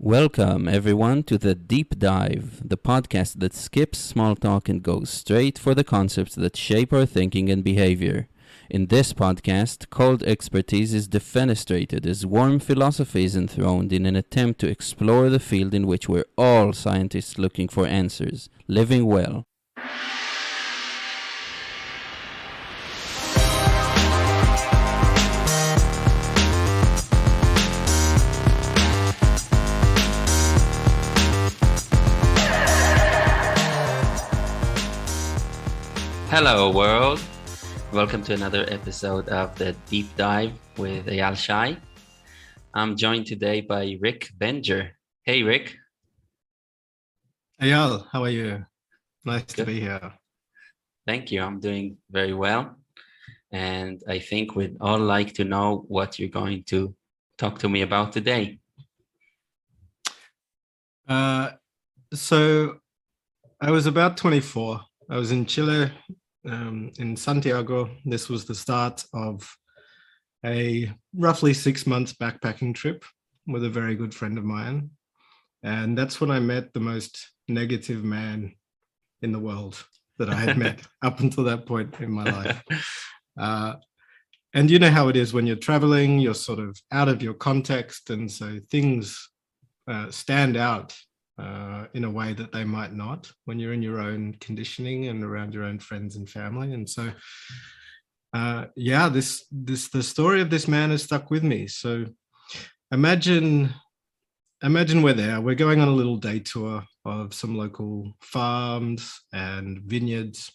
Welcome, everyone, to the Deep Dive, the podcast that skips small talk and goes straight for the concepts that shape our thinking and behavior. In this podcast, cold expertise is defenestrated as warm philosophy is enthroned in an attempt to explore the field in which we're all scientists looking for answers, living well. Hello, world. Welcome to another episode of the Deep Dive with Eyal Shai. I'm joined today by Rick Benger. Hey, Rick. Eyal, how are you? Nice Good. to be here. Thank you. I'm doing very well. And I think we'd all like to know what you're going to talk to me about today. So I was about 24. I was in Chile, in Santiago. This was the start of a roughly 6 months backpacking trip with a very good friend of mine. And that's when I met the most negative man in the world that I had met up until that point in my life. And you know how it is when you're traveling, you're sort of out of your context. And so things stand out in a way that they might not when you're in your own conditioning and around your own friends and family. And so, the story of this man has stuck with me. So imagine we're there. We're going on a little day tour of some local farms and vineyards.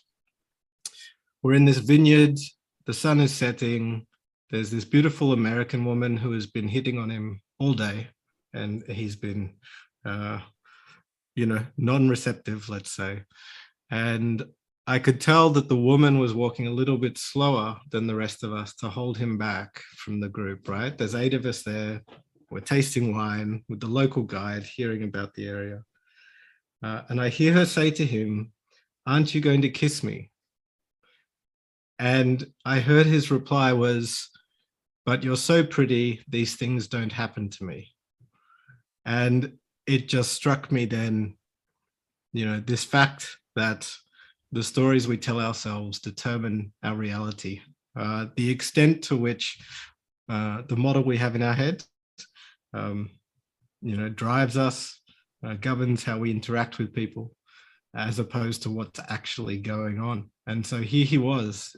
We're in this vineyard. The sun is setting. There's this beautiful American woman who has been hitting on him all day, and he's been non-receptive, let's say. And I could tell that the woman was walking a little bit slower than the rest of us to hold him back from the group, right? There's 8 of us there. We're tasting wine with the local guide, hearing about the area. And I hear her say to him, "Aren't you going to kiss me?" And I heard his reply was, "But you're so pretty, these things don't happen to me." And it just struck me then, this fact that the stories we tell ourselves determine our reality. The extent to which the model we have in our head, drives us, governs how we interact with people, as opposed to what's actually going on. And so here he was,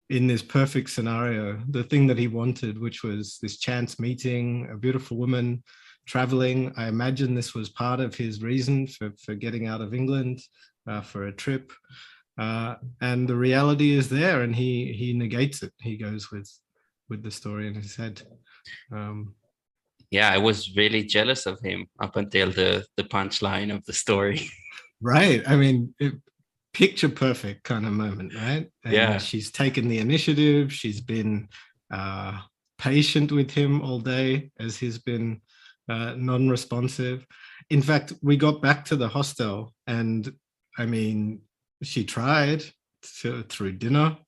in this perfect scenario, the thing that he wanted, which was this chance meeting, a beautiful woman, traveling. I imagine this was part of his reason for getting out of England, for a trip. And the reality is there, and he negates it. He goes with the story in his head. Yeah, I was really jealous of him up until the punchline of the story. Right. I mean, picture perfect kind of moment, right? And Yeah. she's taken the initiative. She's been patient with him all day as he's been non-responsive. In fact, we got back to the hostel, and I mean, she tried through dinner,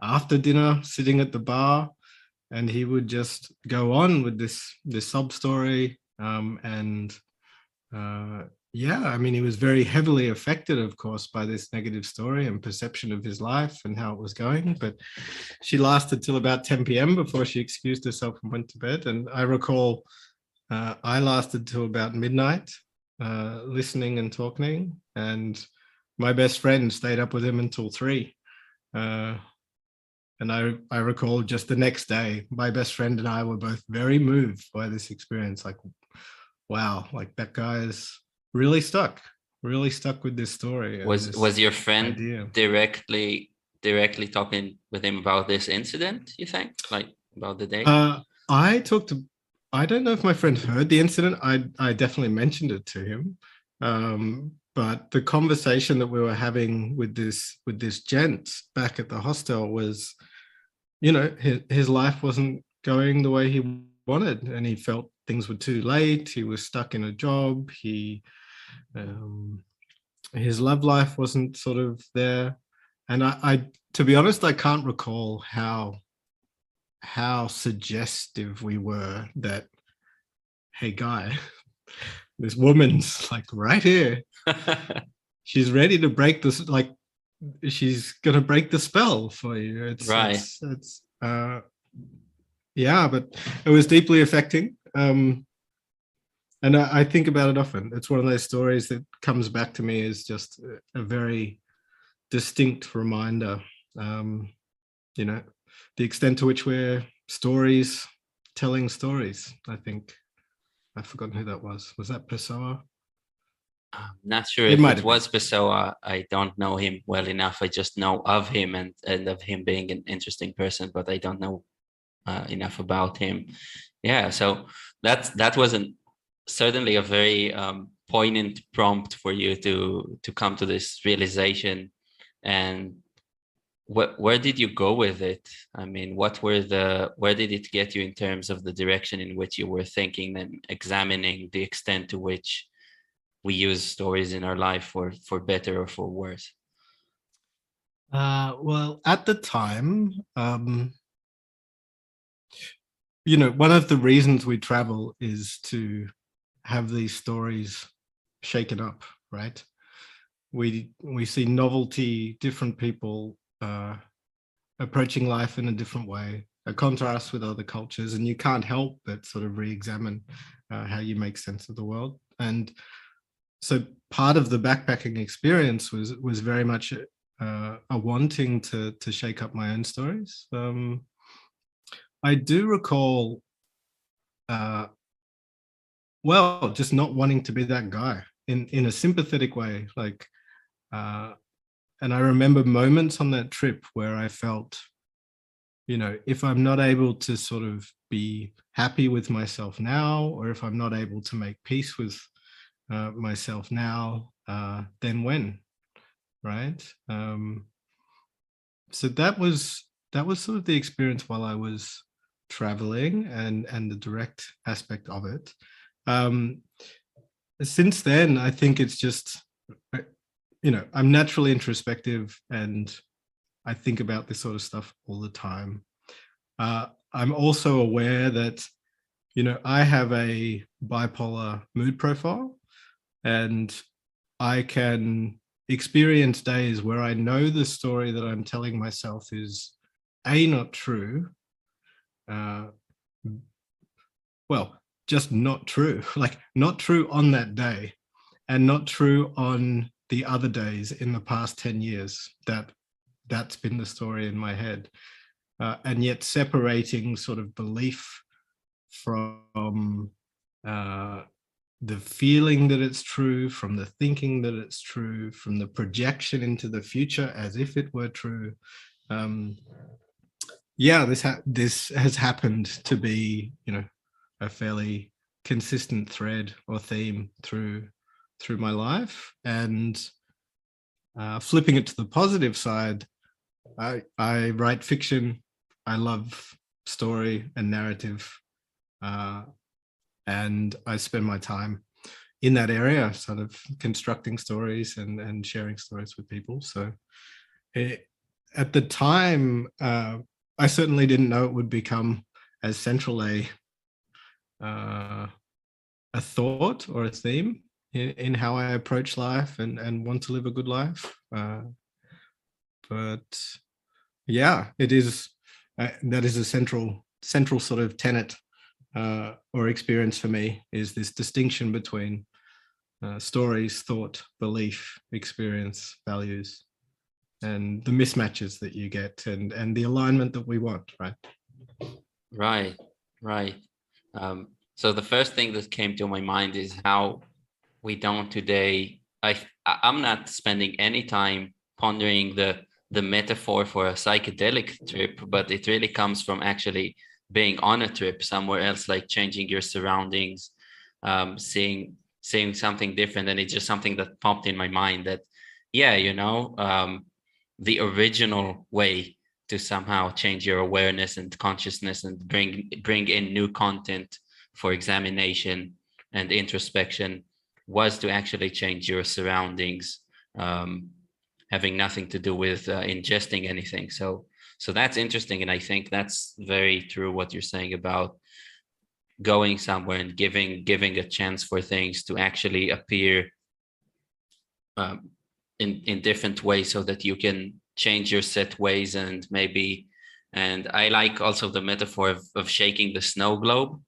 after dinner, sitting at the bar, and he would just go on with this sob story. He was very heavily affected, of course, by this negative story and perception of his life and how it was going. But she lasted till about 10 p.m. before she excused herself and went to bed. And I recall I lasted till about midnight, listening and talking. And my best friend stayed up with him until 3. And I recall just the next day, my best friend and I were both very moved by this experience. Like, wow, like that guy's really stuck with this story. Was your friend idea. directly talking with him about this incident, you think? Like about the day? I don't know if my friend heard the incident. I definitely mentioned it to him. But the conversation that we were having with this gent back at the hostel was, his life wasn't going the way he wanted, and he felt things were too late. He was stuck in a job. His love life wasn't sort of there. And I to be honest, I can't recall how suggestive we were that hey guy, this woman's like right here. She's ready to break this, like she's gonna break the spell for you. Right. It's yeah, but it was deeply affecting. And I think about it often. It's one of those stories that comes back to me as just a very distinct reminder. Um, you know, the extent to which we're stories telling stories. I think I've forgotten who that was. Was that Pessoa? I'm not sure It if might it have been. was Pessoa. I don't know him well enough. I just know of him and of him being an interesting person, but I don't know enough about him. Yeah, so that was certainly a very poignant prompt for you to come to this realization. And where did you go with it? I mean, where did it get you in terms of the direction in which you were thinking and examining the extent to which we use stories in our life for better or for worse? Well, at the time, one of the reasons we travel is to have these stories shaken up, right? We see novelty, different people approaching life in a different way, a contrast with other cultures, and you can't help but sort of re-examine how you make sense of the world. And so part of the backpacking experience was very much a wanting to shake up my own stories. I do recall, just not wanting to be that guy in a sympathetic way, like. And I remember moments on that trip where I felt, if I'm not able to sort of be happy with myself now, or if I'm not able to make peace with myself now, then when, right? So that was sort of the experience while I was traveling and the direct aspect of it. Since then, I think it's just, I'm naturally introspective and I think about this sort of stuff all the time. I'm also aware that, I have a bipolar mood profile and I can experience days where I know the story that I'm telling myself is not true. Uh, just not true, like not true on that day and not true on the other days in the past 10 years that's been the story in my head. And yet separating sort of belief from the feeling that it's true, from the thinking that it's true, from the projection into the future as if it were true. This has happened to be, a fairly consistent thread or theme through my life. And flipping it to the positive side, I write fiction. I love story and narrative, and I spend my time in that area, sort of constructing stories and sharing stories with people. So at the time, I certainly didn't know it would become as central a thought or a theme in how I approach life and want to live a good life. But yeah, it is. That is a central sort of tenet or experience for me, is this distinction between stories, thought, belief, experience, values, and the mismatches that you get and the alignment that we want, right? Right. So the first thing that came to my mind is how we don't today. I'm not spending any time pondering the metaphor for a psychedelic trip, but it really comes from actually being on a trip somewhere else, like changing your surroundings, seeing something different. And it's just something that popped in my mind that, yeah, the original way to somehow change your awareness and consciousness and bring in new content for examination and introspection was to actually change your surroundings, having nothing to do with ingesting anything. So that's interesting, and I think that's very true what you're saying about going somewhere and giving a chance for things to actually appear in different ways, so that you can change your set ways. And I like also the metaphor of shaking the snow globe.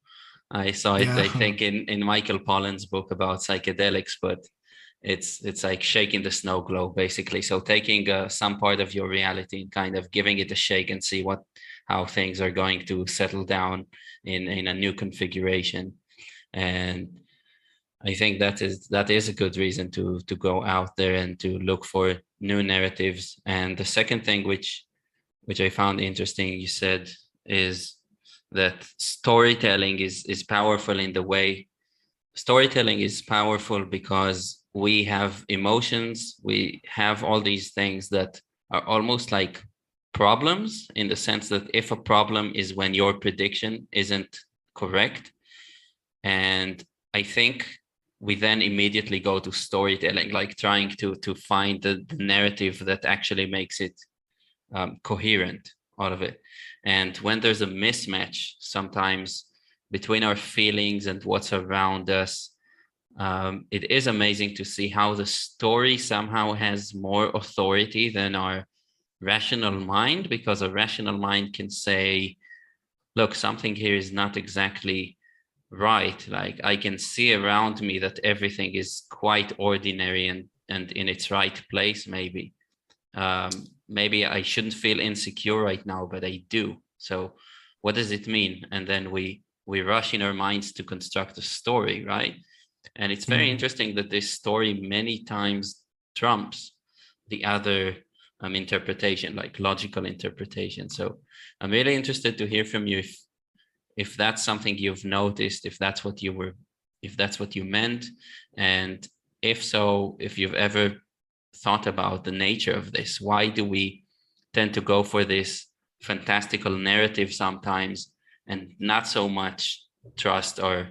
I saw it, Yeah. I think, in Michael Pollan's book about psychedelics, but it's like shaking the snow globe, basically. So taking some part of your reality and kind of giving it a shake and see how things are going to settle down in a new configuration. And I think that is a good reason to go out there and to look for new narratives. And the second thing, which I found interesting, you said, is that storytelling is powerful in the way storytelling is powerful because we have emotions, we have all these things that are almost like problems, in the sense that if a problem is when your prediction isn't correct. And I think we then immediately go to storytelling, like trying to find the narrative that actually makes it coherent, all of it. And when there's a mismatch sometimes between our feelings and what's around us, it is amazing to see how the story somehow has more authority than our rational mind, because a rational mind can say, look, something here is not exactly right. Like, I can see around me that everything is quite ordinary and in its right place, maybe. Maybe I shouldn't feel insecure right now, but I do. So what does it mean? And then we rush in our minds to construct a story, right? And it's very interesting that this story many times trumps the other interpretation, like logical interpretation. So I'm really interested to hear from you if that's something you've noticed, if that's what you meant, and if so, if you've ever thought about the nature of this. Why do we tend to go for this fantastical narrative sometimes and not so much trust or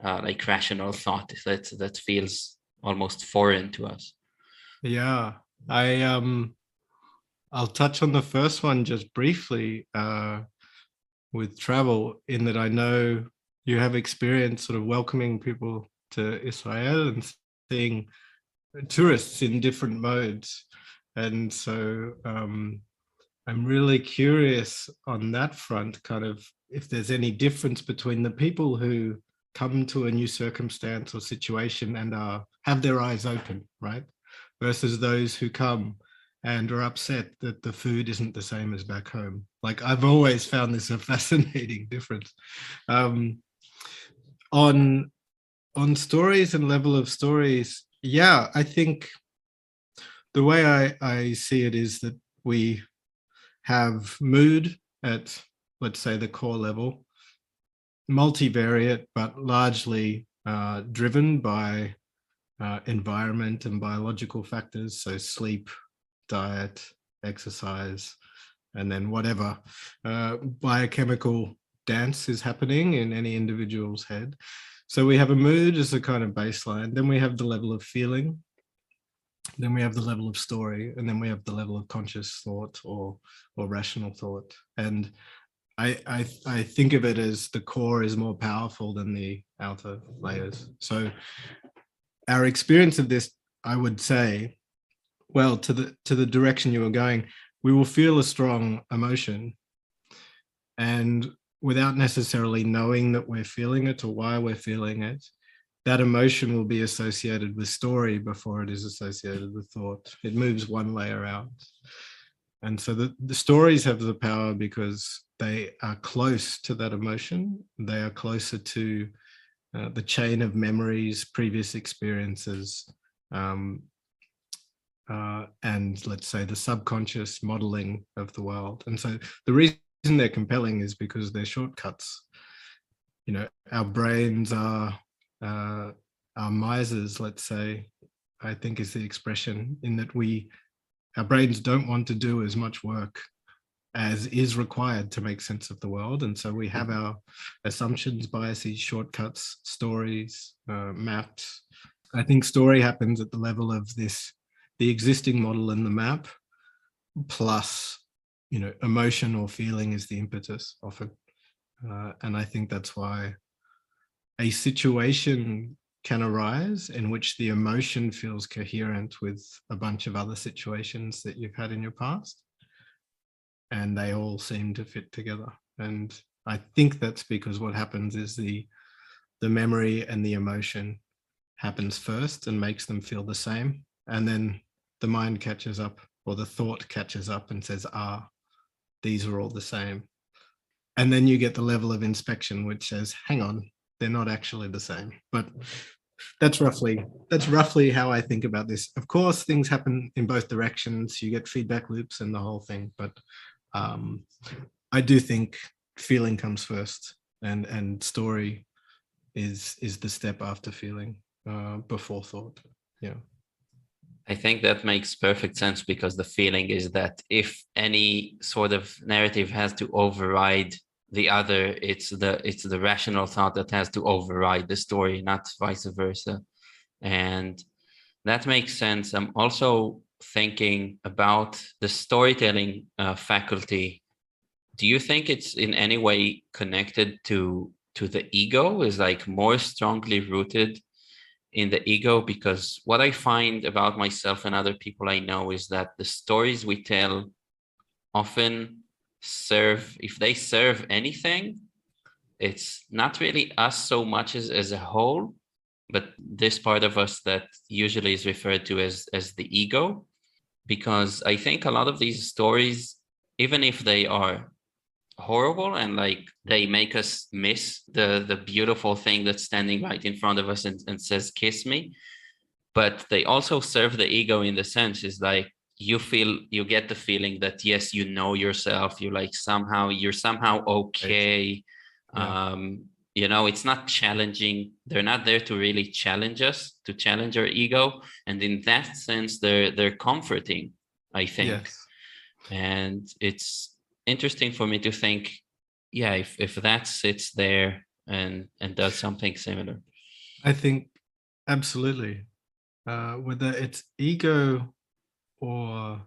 like rational thought that feels almost foreign to us? Yeah. I'll touch on the first one just briefly with travel, in that I know you have experience sort of welcoming people to Israel and seeing tourists in different modes. And so I'm really curious on that front, kind of if there's any difference between the people who come to a new circumstance or situation and have their eyes open, right? Versus those who come and are upset that the food isn't the same as back home. Like, I've always found this a fascinating difference. On stories and level of stories, yeah, I think the way I see it is that we have mood at, let's say, the core level, multivariate, but largely driven by environment and biological factors. So sleep, diet, exercise, and then whatever biochemical dance is happening in any individual's head. So we have a mood as a kind of baseline. Then we have the level of feeling. Then we have the level of story, and then we have the level of conscious thought or rational thought. And I think of it as the core is more powerful than the outer layers. So our experience of this, I would say, well, to the direction you were going, we will feel a strong emotion, and without necessarily knowing that we're feeling it or why we're feeling it, that emotion will be associated with story before it is associated with thought. It moves one layer out. And so the stories have the power because they are close to that emotion. They are closer to the chain of memories, previous experiences, and let's say the subconscious modeling of the world. And so the reason they're compelling is because they're shortcuts. You know, our brains are misers, let's say, I think is the expression, in that our brains don't want to do as much work as is required to make sense of the world. And so we have our assumptions, biases, shortcuts, stories, maps. I think story happens at the level of the existing model in the map, plus, emotion or feeling is the impetus often. And I think that's why a situation can arise in which the emotion feels coherent with a bunch of other situations that you've had in your past, and they all seem to fit together. And I think that's because what happens is the memory and the emotion happens first and makes them feel the same, and then the mind catches up, or the thought catches up and says, these are all the same. And then you get the level of inspection which says, hang on, they're not actually the same. But that's roughly how I think about this. Of course, things happen in both directions. You get feedback loops and the whole thing, but I do think feeling comes first, and story is the step after feeling, before thought. Yeah. I think that makes perfect sense, because the feeling is that if any sort of narrative has to override the other, it's the rational thought that has to override the story, not vice versa. And that makes sense. I'm also thinking about the storytelling faculty. Do you think it's in any way connected to the ego? Is like more strongly rooted in the ego? Because what I find about myself and other people I know is that the stories we tell often serve, if they serve anything, it's not really us so much as a whole, but this part of us that usually is referred to as the ego. Because I think a lot of these stories, even if they are horrible and like they make us miss the beautiful thing that's standing right in front of us and says kiss me, but they also serve the ego in the sense is like you get the feeling that yes, you know yourself, you're somehow okay. Yeah. It's not challenging, they're not there to really challenge us, to challenge our ego, and in that sense they're comforting, I think. Yes. And it's interesting for me to think, yeah, if that sits there and does something similar. I think absolutely. Whether it's ego or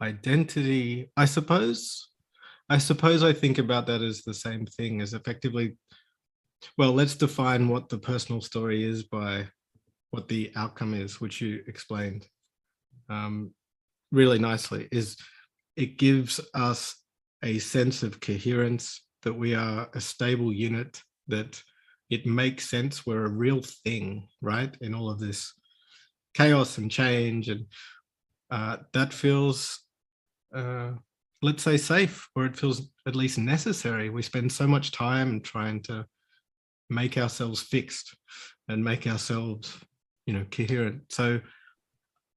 identity, I think about that as the same thing, as effectively, well, let's define what the personal story is by what the outcome is, which you explained um, really nicely. Is it gives us a sense of coherence, that we are a stable unit, that it makes sense, we're a real thing, right, in all of this chaos and change. And that feels, uh, let's say, safe, or it feels at least necessary. We spend so much time trying to make ourselves fixed and make ourselves, coherent. So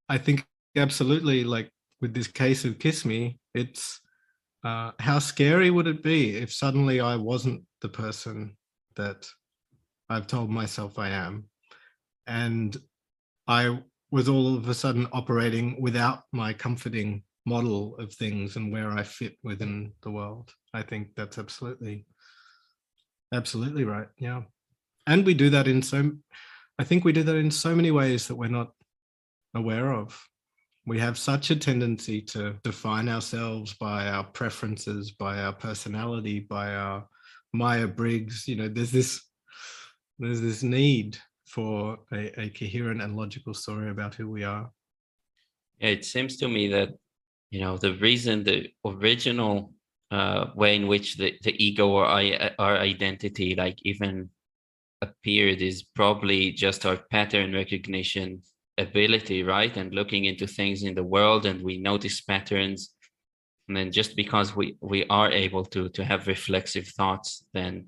I think absolutely, like with this case of Kiss Me, it's how scary would it be if suddenly I wasn't the person that I've told myself I am, and I was all of a sudden operating without my comforting model of things and where I fit within the world. I think that's absolutely right. Yeah. And we do that I think we do that in so many ways that we're not aware of. We have such a tendency to define ourselves by our preferences, by our personality, by our Myers-Briggs. There's this need for a coherent and logical story about who we are. Yeah, it seems to me that the reason, the original way in which the ego or our identity like even appeared is probably just our pattern recognition ability, right? And looking into things in the world, and we notice patterns, and then just because we are able to have reflexive thoughts, then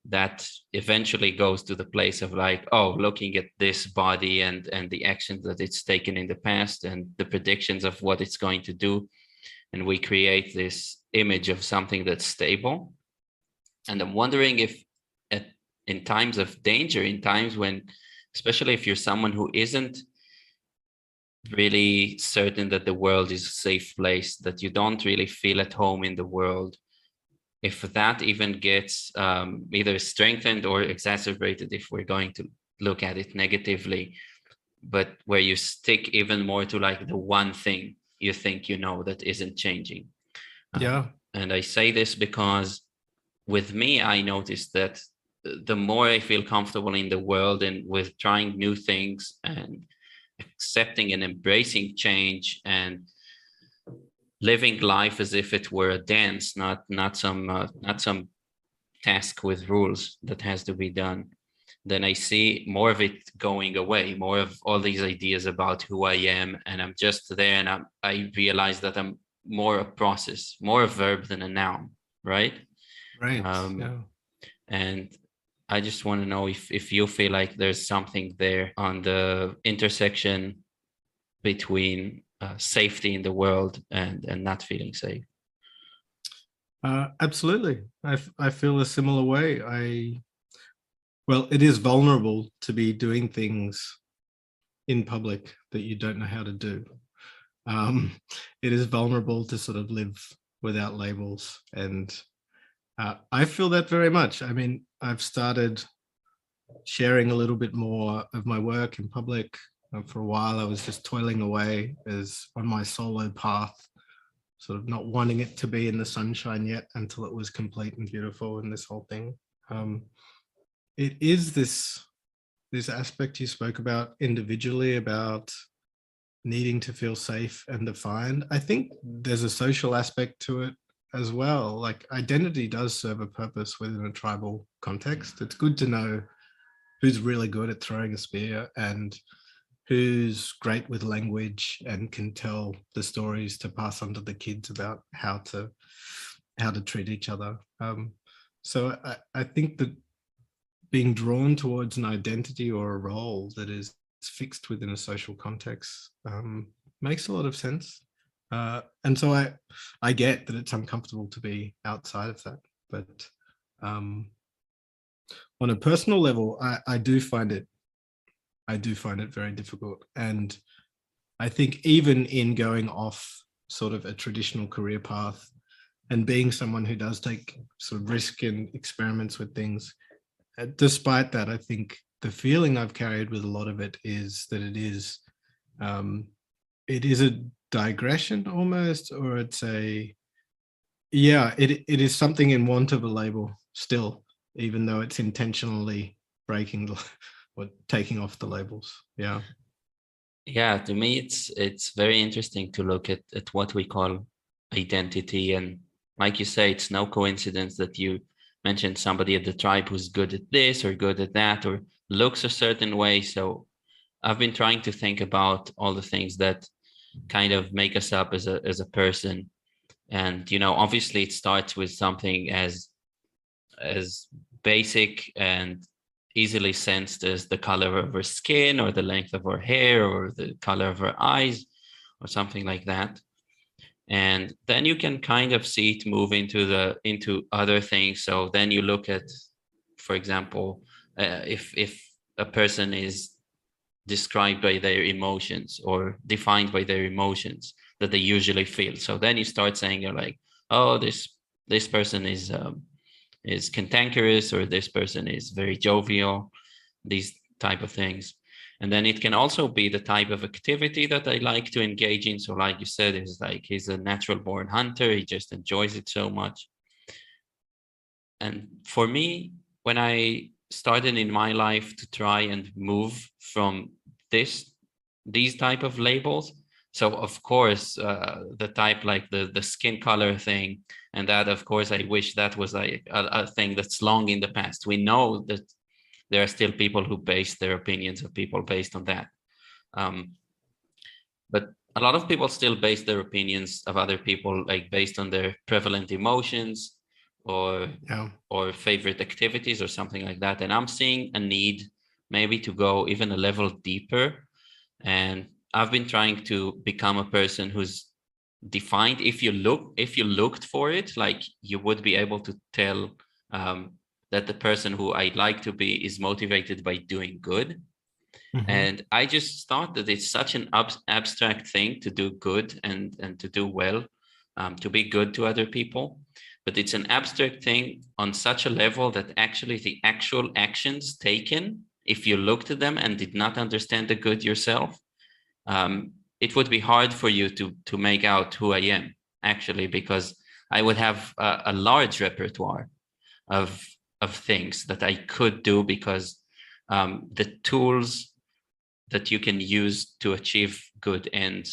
that eventually goes to the place of like, oh, looking at this body and the actions that it's taken in the past and the predictions of what it's going to do, and we create this image of something that's stable. And I'm wondering if in times of danger, in times when, especially if you're someone who isn't really certain that the world is a safe place, that you don't really feel at home in the world, if that even gets either strengthened or exacerbated, if we're going to look at it negatively, but where you stick even more to like the one thing you think that isn't changing. Yeah. And I say this because with me, I noticed that the more I feel comfortable in the world and with trying new things and accepting and embracing change and living life as if it were a dance, not some task with rules that has to be done, then I see more of it going away, more of all these ideas about who I am, and I'm just there, and I realize that I'm more a process, more a verb than a noun, right? Right. Um, Yeah. and I just want to know if you feel like there's something there on the intersection between safety in the world and not feeling safe. Absolutely. I feel a similar way. Well, it is vulnerable to be doing things in public that you don't know how to do. Um, it is vulnerable to sort of live without labels. And I feel that very much. I mean, I've started sharing a little bit more of my work in public. For a while, I was just toiling away as on my solo path, sort of not wanting it to be in the sunshine yet until it was complete and beautiful and this whole thing. It is this aspect you spoke about individually about needing to feel safe and defined. I think there's a social aspect to it as well. Like identity does serve a purpose within a tribal context. It's good to know who's really good at throwing a spear and who's great with language and can tell the stories to pass on to the kids about how to treat each other. So I think that being drawn towards an identity or a role that is fixed within a social context makes a lot of sense. And so I get that it's uncomfortable to be outside of that, but on a personal level, I do find it very difficult. And I think even in going off sort of a traditional career path and being someone who does take sort of risk and experiments with things, despite that, I think the feeling I've carried with a lot of it is that it is a digression almost, or it's it is something in want of a label still, even though it's intentionally breaking or taking off the labels. Yeah. Yeah, to me, it's very interesting to look at what we call identity. And like you say, it's no coincidence that you mentioned somebody at the tribe who's good at this or good at that or looks a certain way. So I've been trying to think about all the things that kind of make us up as a person. And, obviously it starts with something as basic and easily sensed as the color of her skin or the length of her hair or the color of her eyes or something like that. And then you can kind of see it move into other things. So then you look at, for example, if a person is described by their emotions or defined by their emotions that they usually feel. So then you start saying, you're like, oh, this person is cantankerous, or this person is very jovial, these type of things. And then it can also be the type of activity that I like to engage in. So like you said, it's like he's a natural born hunter. He just enjoys it so much. And for me, when I started in my life to try and move from these type of labels, so of course, the type like the skin color thing, and that of course I wish that was like a thing that's long in the past. We know that there are still people who base their opinions of people based on that. But a lot of people still base their opinions of other people like based on their prevalent emotions or Yeah. or favorite activities or something like that. And I'm seeing a need maybe to go even a level deeper. And I've been trying to become a person who's defined. If you looked for it, like you would be able to tell that the person who I like to be is motivated by doing good. Mhm. And I just thought that it's such an abstract thing to do good and to do well, to be good to other people. But it's an abstract thing on such a level that actually the actual actions taken, if you looked at them and did not understand the good yourself, it would be hard for you to make out who I am, actually, because I would have a large repertoire of of things that I could do, because the tools that you can use to achieve good ends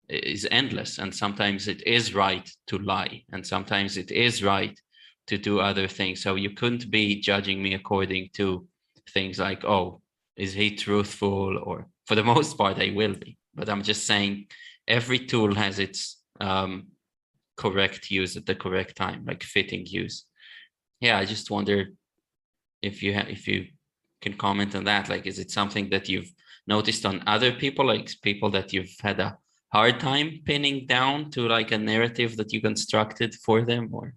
is endless. And sometimes it is right to lie, and sometimes it is right to do other things. So you couldn't be judging me according to things like, oh, is he truthful? Or for the most part, I will be. But I'm just saying every tool has its correct use at the correct time, like fitting use. Yeah, I just wonder if you can comment on that. Like, is it something that you've noticed on other people, like people that you've had a hard time pinning down to like a narrative that you constructed for them? Or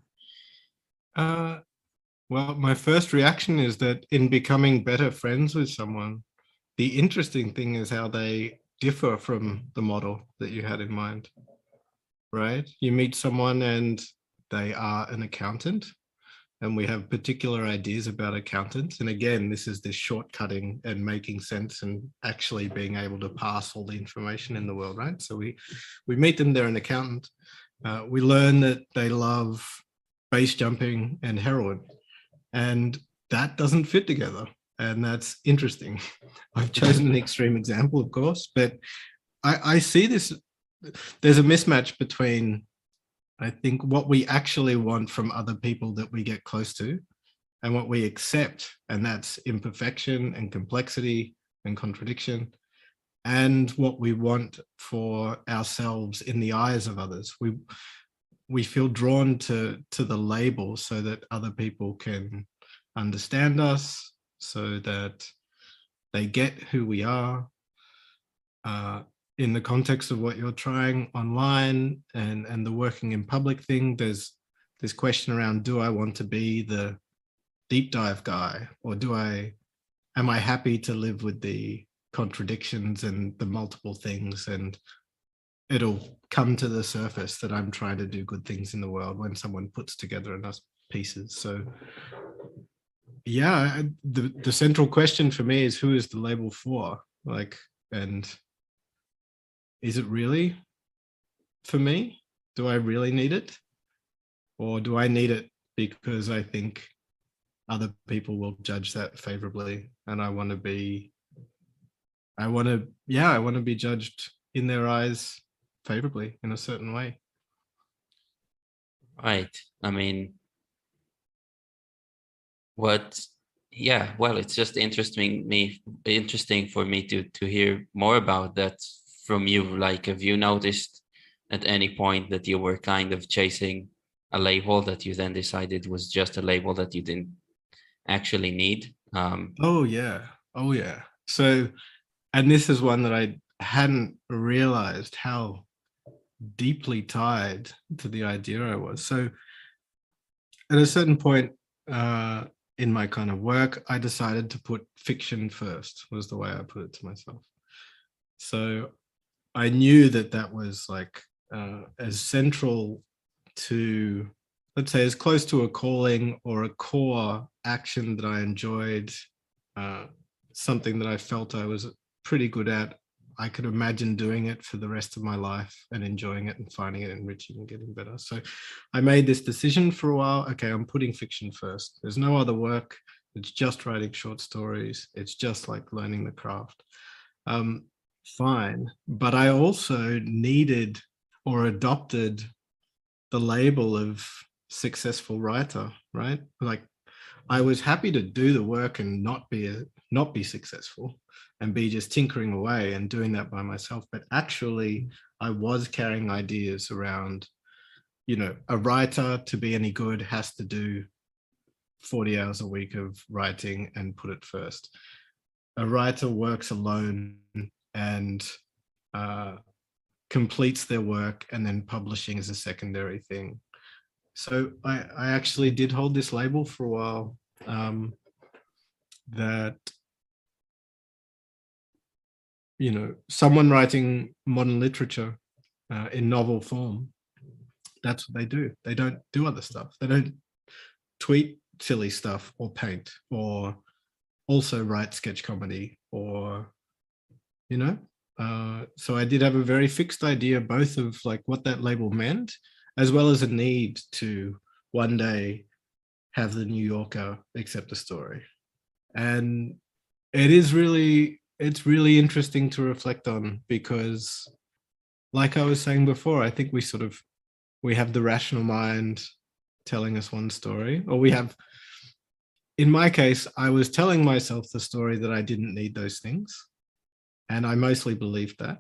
Well, my first reaction is that in becoming better friends with someone, the interesting thing is how they differ from the model that you had in mind, right? You meet someone and they are an accountant, and we have particular ideas about accountants. And again, this is this shortcutting and making sense and actually being able to pass all the information in the world, right? So we meet them, they're an accountant. We learn that they love base jumping and heroin, and that doesn't fit together. And that's interesting. I've chosen an extreme example, of course, but I see this, there's a mismatch between, I think, what we actually want from other people that we get close to and what we accept, and that's imperfection and complexity and contradiction, and what we want for ourselves in the eyes of others. We feel drawn to the label so that other people can understand us, so that they get who we are. In the context of what you're trying online and the working in public thing, there's this question around, do I want to be the deep dive guy, or am I happy to live with the contradictions and the multiple things, and it'll come to the surface that I'm trying to do good things in the world when someone puts together enough pieces. So yeah, the central question for me is, who is the label for? Like, and is it really for me? Do I really need it? Or do I need it because I think other people will judge that favorably, and I want to be judged in their eyes favorably in a certain way. right, I mean, well, it's just interesting for me to hear more about that from you. Like, have you noticed at any point that you were kind of chasing a label that you then decided was just a label that you didn't actually need? Oh yeah. So, and this is one that I hadn't realized how deeply tied to the idea I was. So at a certain point in my kind of work, I decided to put fiction first, was the way I put it to myself. So I knew that was like as central to, let's say, as close to a calling or a core action that I enjoyed, something that I felt I was pretty good at. I could imagine doing it for the rest of my life and enjoying it and finding it enriching and getting better. So I made this decision for a while. Okay, I'm putting fiction first. There's no other work. It's just writing short stories. It's just like learning the craft. Fine. But I also needed or adopted the label of successful writer, right? Like, I was happy to do the work and not be successful and be just tinkering away and doing that by myself. But actually, I was carrying ideas around, a writer to be any good has to do 40 hours a week of writing and put it first. A writer works alone and completes their work, and then publishing is a secondary thing. So I actually did hold this label for a while, that, someone writing modern literature in novel form, that's what they do. They don't do other stuff. They don't tweet silly stuff or paint or also write sketch comedy or, so I did have a very fixed idea, both of like what that label meant, as well as a need to one day have the New Yorker accept the story. And it's really interesting to reflect on, because like I was saying before, I think we have the rational mind telling us one story, or in my case, I was telling myself the story that I didn't need those things. And I mostly believed that.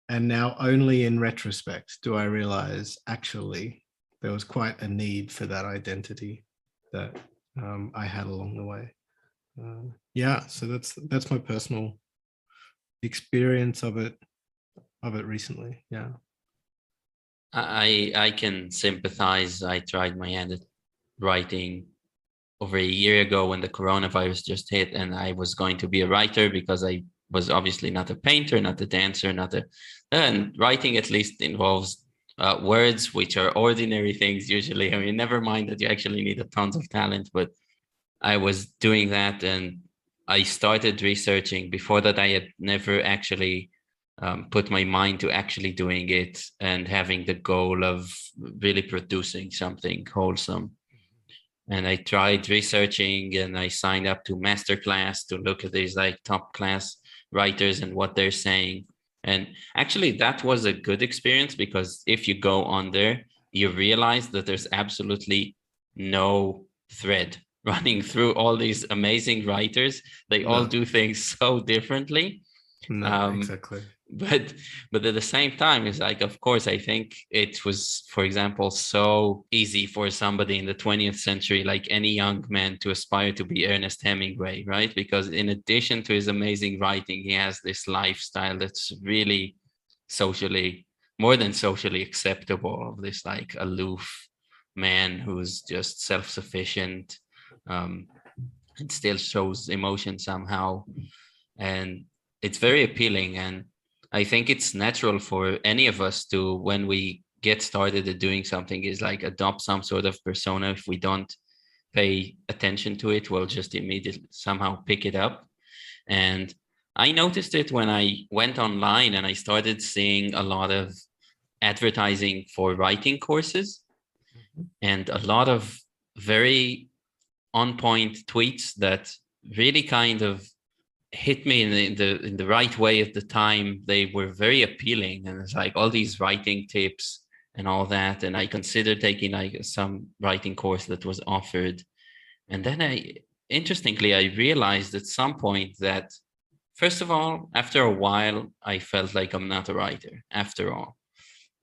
And now only in retrospect do I realize actually there was quite a need for that identity that I had along the way. So that's my personal experience of it recently. Yeah. I can sympathize. I tried my hand at writing over a year ago when the coronavirus just hit, and I was going to be a writer because I was obviously not a painter, not a dancer, and writing at least involves words, which are ordinary things usually. I mean, never mind that you actually need a tons of talent, but I was doing that and I started researching. Before that, I had never actually put my mind to actually doing it and having the goal of really producing something wholesome. And I tried researching and I signed up to masterclass to look at these like top class writers and what they're saying. And actually that was a good experience, because if you go on there, you realize that there's absolutely no thread running through all these amazing writers. They all do things so differently. No, exactly. But at the same time, it's like, of course, I think it was, for example, so easy for somebody in the 20th century, like any young man, to aspire to be Ernest Hemingway, right? Because in addition to his amazing writing, he has this lifestyle that's really socially, more than socially acceptable, of this like aloof man who's just self-sufficient, and still shows emotion somehow. And it's very appealing. And I think it's natural for any of us to, when we get started at doing something, is like adopt some sort of persona. If we don't pay attention to it, we'll just immediately somehow pick it up. And I noticed it when I went online and I started seeing a lot of advertising for writing courses and a lot of very on point tweets that really kind of hit me in the right way at the time. They were very appealing, and it's like all these writing tips and all that. And I considered taking like some writing course that was offered. And then interestingly, I realized at some point that, first of all, after a while, I felt like I'm not a writer after all.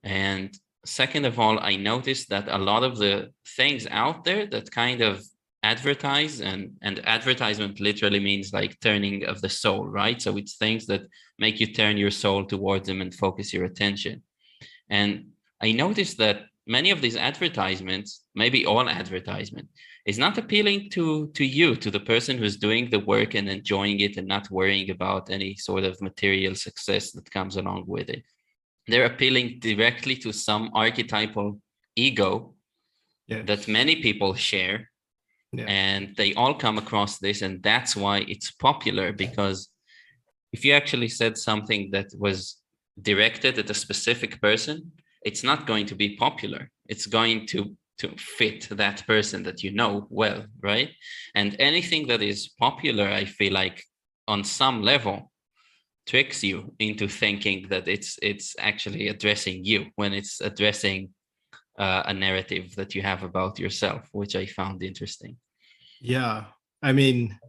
And second of all, I noticed that a lot of the things out there that kind of advertise, and advertisement literally means like turning of the soul, right? So it's things that make you turn your soul towards them and focus your attention. And I noticed that many of these advertisements, maybe all advertisement, is not appealing to you, to the person who's doing the work and enjoying it and not worrying about any sort of material success that comes along with it. They're appealing directly to some archetypal ego that many people share. Yeah. And they all come across this, and that's why it's popular. Because if you actually said something that was directed at a specific person, it's not going to be popular. It's going to fit that person that you know well, right? And anything that is popular, I feel like on some level tricks you into thinking that it's actually addressing you, when it's addressing a narrative that you have about yourself, which I found interesting. Yeah, I mean,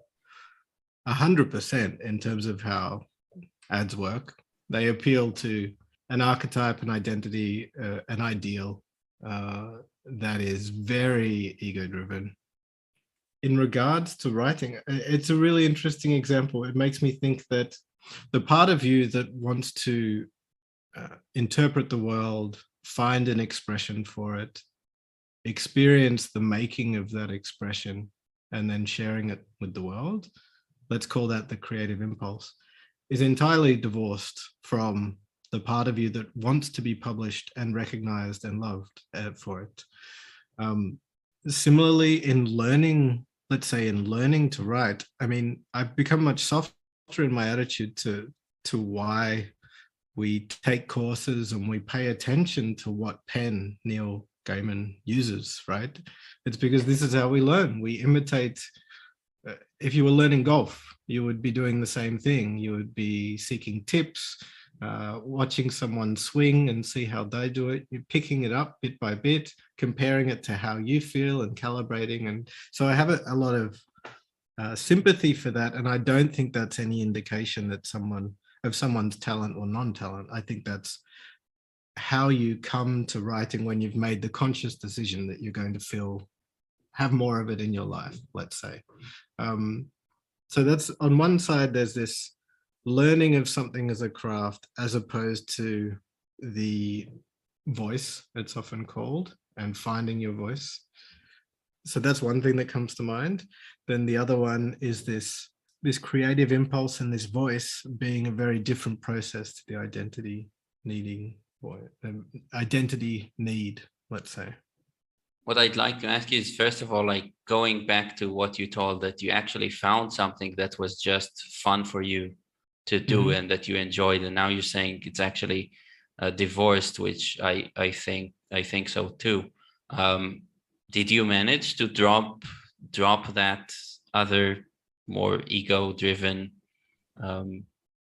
100% in terms of how ads work. They appeal to an archetype, an identity, an ideal that is very ego-driven. In regards to writing, it's a really interesting example. It makes me think that the part of you that wants to interpret the world, find an expression for it, experience the making of that expression, and then sharing it with the world, let's call that the creative impulse, is entirely divorced from the part of you that wants to be published and recognized and loved for it. Similarly, in learning, let's say in learning to write, I mean, I've become much softer in my attitude to why we take courses and we pay attention to what pen Neil Gaiman uses, right? It's because this is how we learn. We imitate. If you were learning golf, you would be doing the same thing. You would be seeking tips, watching someone swing and see how they do it. You're picking it up bit by bit, comparing it to how you feel and calibrating. And so I have a lot of sympathy for that. And I don't think that's any indication that someone's talent or non-talent. I think that's how you come to writing when you've made the conscious decision that you're going to have more of it in your life, let's say. So that's on one side, there's this learning of something as a craft as opposed to the voice, it's often called, and finding your voice. So that's one thing that comes to mind. Then the other one is this creative impulse and this voice being a very different process to the identity need, let's say. What I'd like to ask you is, first of all, like going back to what you told, that you actually found something that was just fun for you to do and that you enjoyed, and now you're saying it's actually divorced, which I think so too. Did you manage to drop that other more ego-driven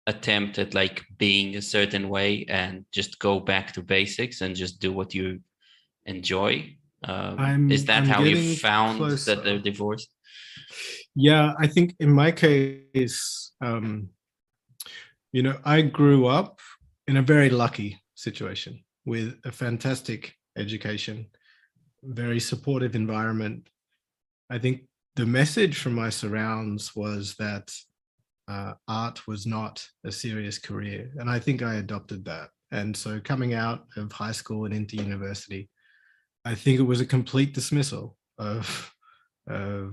attempt at like being a certain way and just go back to basics and just do what you enjoy? Is that how you found closer. That they're divorced? Yeah, I think in my case, I grew up in a very lucky situation with a fantastic education, very supportive environment. I think the message from my surrounds was that art was not a serious career. And I think I adopted that. And so coming out of high school and into university, I think it was a complete dismissal of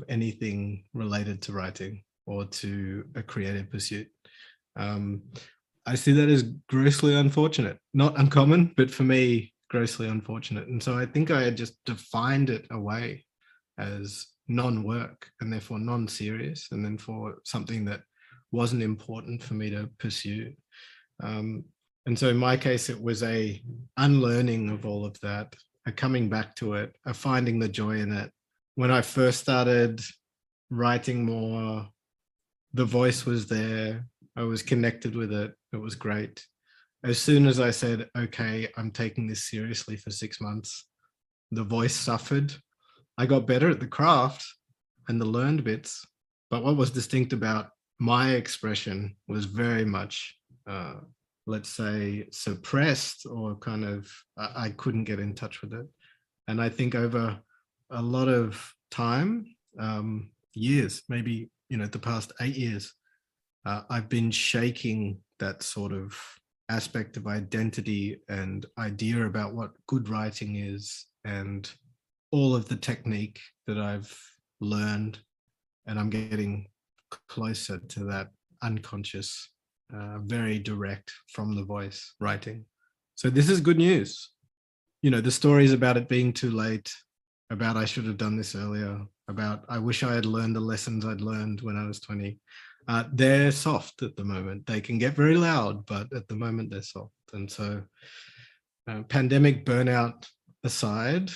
anything related to writing or to a creative pursuit. I see that as grossly unfortunate, not uncommon, but for me, grossly unfortunate. And so I think I had just defined it away as non-work and therefore non-serious, and then for something that wasn't important for me to pursue. And so in my case, it was a unlearning of all of that, a coming back to it, a finding the joy in it. When I first started writing more, the voice was there. I was connected with it. It was great. As soon as I said, okay, I'm taking this seriously for 6 months, the voice suffered. I got better at the craft and the learned bits. But what was distinct about my expression was very much, let's say, suppressed, or kind of, I couldn't get in touch with it. And I think over a lot of time, years, maybe, the past 8 years, I've been shaking that sort of aspect of identity and idea about what good writing is, and all of the technique that I've learned. And I'm getting closer to that unconscious, very direct from the voice writing. So this is good news. The stories about it being too late, about I should have done this earlier, about I wish I had learned the lessons I'd learned when I was 20. They're soft at the moment. They can get very loud, but at the moment they're soft. And so pandemic burnout aside,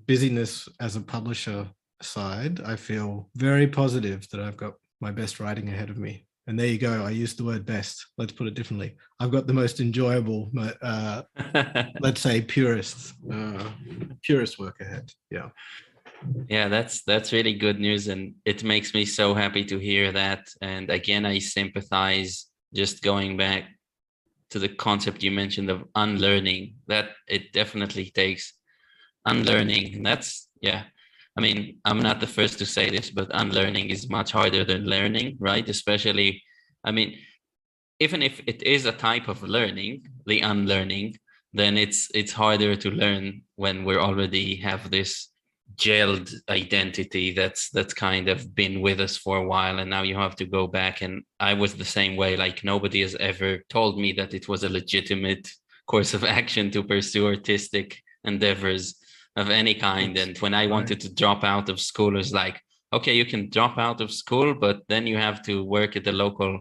busyness as a publisher aside, I feel very positive that I've got my best writing ahead of me. And there you go. I used the word best. Let's put it differently. I've got the most enjoyable, let's say purest work ahead. Yeah. Yeah, that's really good news. And it makes me so happy to hear that. And again, I sympathize, just going back to the concept you mentioned of unlearning, that it definitely takes unlearning. And that's, yeah. I mean, I'm not the first to say this, but unlearning is much harder than learning, right? Especially, I mean, even if it is a type of learning, the unlearning, then it's harder to learn when we already have this jailed identity that's kind of been with us for a while, and now you have to go back. And I was the same way. Like, nobody has ever told me that it was a legitimate course of action to pursue artistic endeavors of any kind. And when I wanted to drop out of school, it was like, okay, you can drop out of school, but then you have to work at the local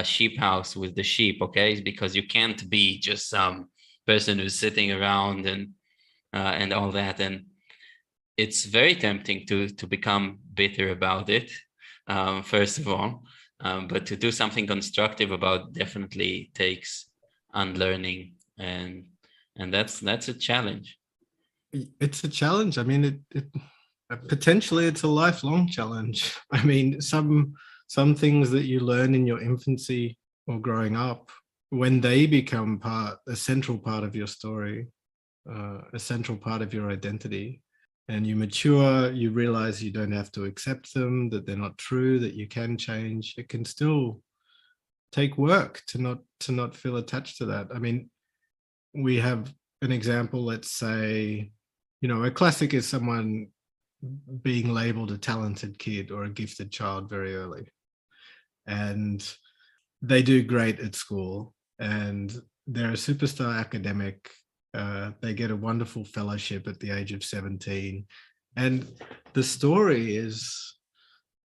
sheep house with the sheep, okay? Because you can't be just some person who's sitting around and and all that. And it's very tempting to become bitter about it, first of all. But to do something constructive about definitely takes unlearning, and that's a challenge. It's a challenge. I mean, it potentially it's a lifelong challenge. I mean, some things that you learn in your infancy or growing up, when they become a central part of your story, a central part of your identity, and you mature, you realize you don't have to accept them, that they're not true, that you can change. It can still take work to not feel attached to that. I mean, we have an example, let's say, a classic is someone being labeled a talented kid or a gifted child very early, and they do great at school and they're a superstar academic. They get a wonderful fellowship at the age of 17, and the story is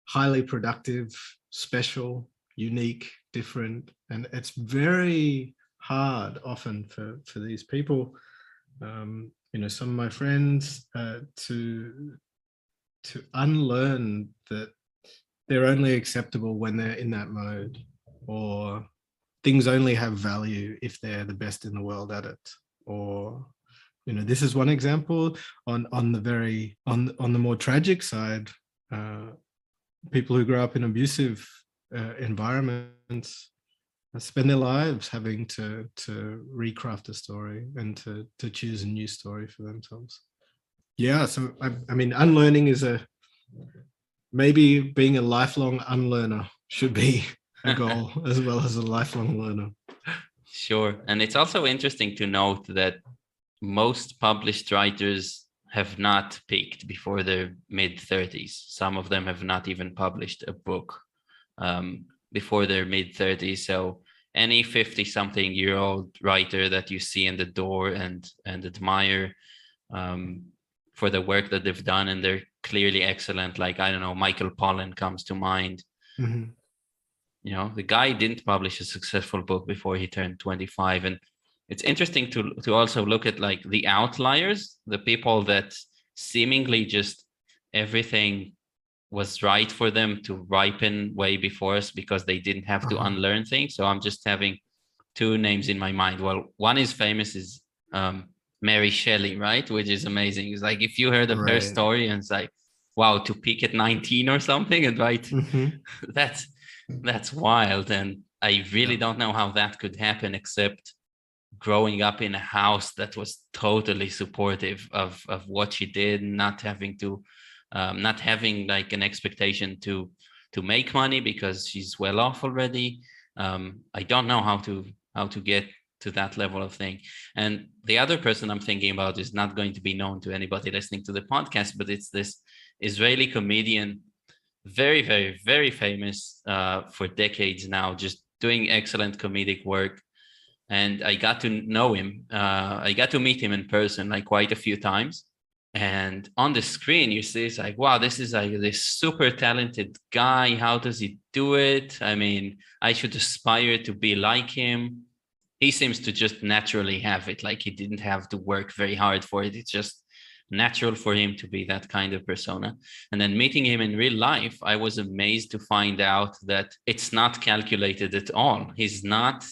highly productive, special, unique, different, and it's very hard often for these people. Some of my friends, to unlearn that they're only acceptable when they're in that mode, or things only have value if they're the best in the world at it. Or this is one example. On the more tragic side, people who grow up in abusive environments spend their lives having to recraft a story and to choose a new story for themselves. Yeah, so I mean, unlearning is maybe being a lifelong unlearner should be a goal as well as a lifelong learner. Sure. And it's also interesting to note that most published writers have not peaked before their mid-30s. Some of them have not even published a book before their mid-30s. So any 50-something-year-old writer that you see in the door and admire for the work that they've done, and they're clearly excellent, like, I don't know, Michael Pollan comes to mind. Mm-hmm. The guy didn't publish a successful book before he turned 25. And it's interesting to also look at like the outliers, the people that seemingly just everything was right for them to ripen way before us because they didn't have to unlearn things. So I'm just having two names in my mind. Well, one is famous, is Mary Shelley, right? Which is amazing. It's like if you heard of her story and it's like, wow, to peak at 19 or something and write, that's wild. And I really don't know how that could happen, except growing up in a house that was totally supportive of what she did, not having like an expectation to make money because she's well off already. I don't know how to get to that level of thing. And the other person I'm thinking about is not going to be known to anybody listening to the podcast, but it's this Israeli comedian, very, very, very famous for decades now, just doing excellent comedic work. And I got to know him. I got to meet him in person like quite a few times. And on the screen, you see, it's like, wow, this is like this super talented guy. How does he do it? I mean, I should aspire to be like him. He seems to just naturally have it. Like he didn't have to work very hard for it. It's just natural for him to be that kind of persona. And then meeting him in real life, I was amazed to find out that it's not calculated at all. He's not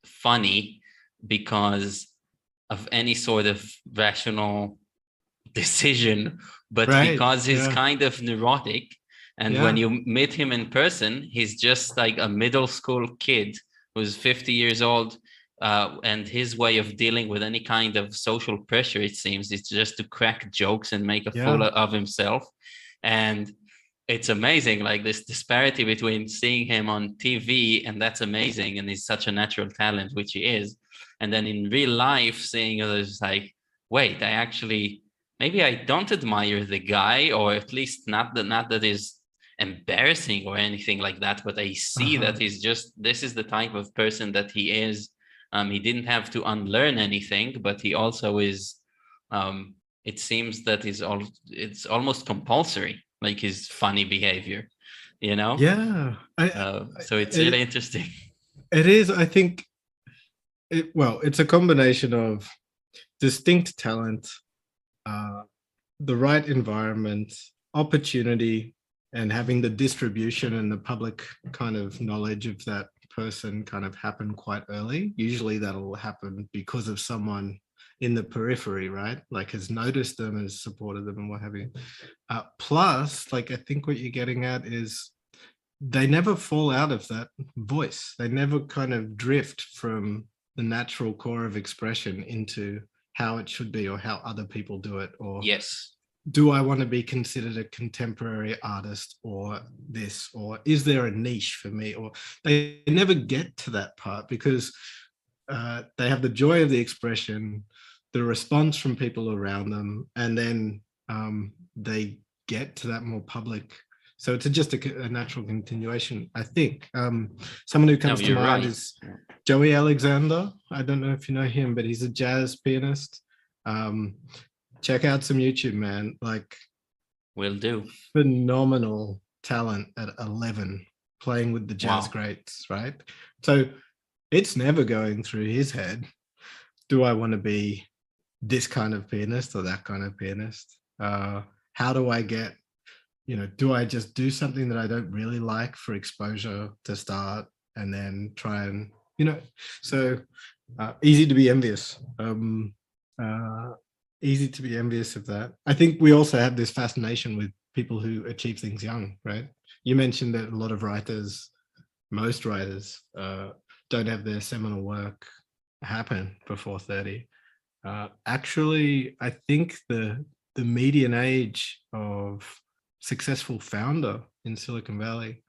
funny because of any sort of rational decision, but because he's kind of neurotic. And when you meet him in person, he's just like a middle school kid who's 50 years old. And his way of dealing with any kind of social pressure, it seems, is just to crack jokes and make a fool of himself. And it's amazing, like this disparity between seeing him on TV, and that's amazing, and he's such a natural talent, which he is, and then in real life seeing others like, wait, maybe I don't admire the guy, or at least not that is embarrassing or anything like that, but I see that this is the type of person that he is. He didn't have to unlearn anything, but he also is, it seems that it's almost compulsory, like his funny behavior, Yeah. So it's really interesting. It is. I think it's a combination of distinct talent the right environment, opportunity, and having the distribution and the public kind of knowledge of that person kind of happen quite early. Usually that'll happen because of someone in the periphery, right? Like has noticed them, has supported them, and what have you. Plus, like I think what you're getting at is they never fall out of that voice. They never kind of drift from the natural core of expression into how it should be or how other people do it, or Yes. do I want to be considered a contemporary artist or this, or is there a niche for me? Or they never get to that part because they have the joy of the expression, the response from people around them, and then they get to that more public. So it's just a natural continuation, I think. Someone who comes to mind is Joey Alexander. I don't know if you know him, but he's a jazz pianist. Check out some YouTube, man. Like, will do. Phenomenal talent at 11, playing with the jazz greats, right? So it's never going through his head, do I want to be this kind of pianist or that kind of pianist? How do I get, do I just do something that I don't really like for exposure to start and then try and, so easy to be envious. Easy to be envious of that. I think we also have this fascination with people who achieve things young, right? You mentioned that a lot of writers, most writers, don't have their seminal work happen before 30. Actually, I think the median age of successful founder in Silicon Valley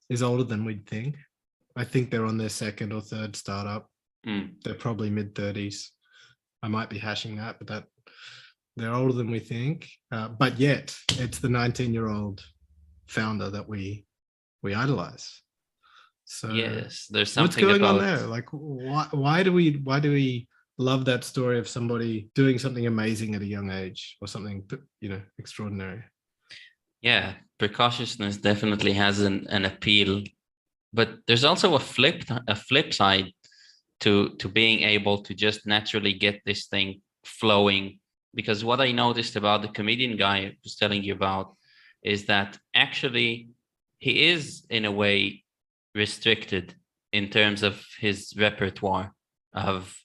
is older than we'd think. I think they're on their second or third startup. They're probably mid-30s. I might be hashing that, but they're older than we think. But yet, it's the 19-year-old founder that we idolize. So yes, there's something what's going on there. Like, why do we love that story of somebody doing something amazing at a young age or something, extraordinary? Yeah, precociousness definitely has an appeal, but there's also a flip side to being able to just naturally get this thing flowing. Because what I noticed about the comedian guy I was telling you about is that actually he is in a way restricted in terms of his repertoire of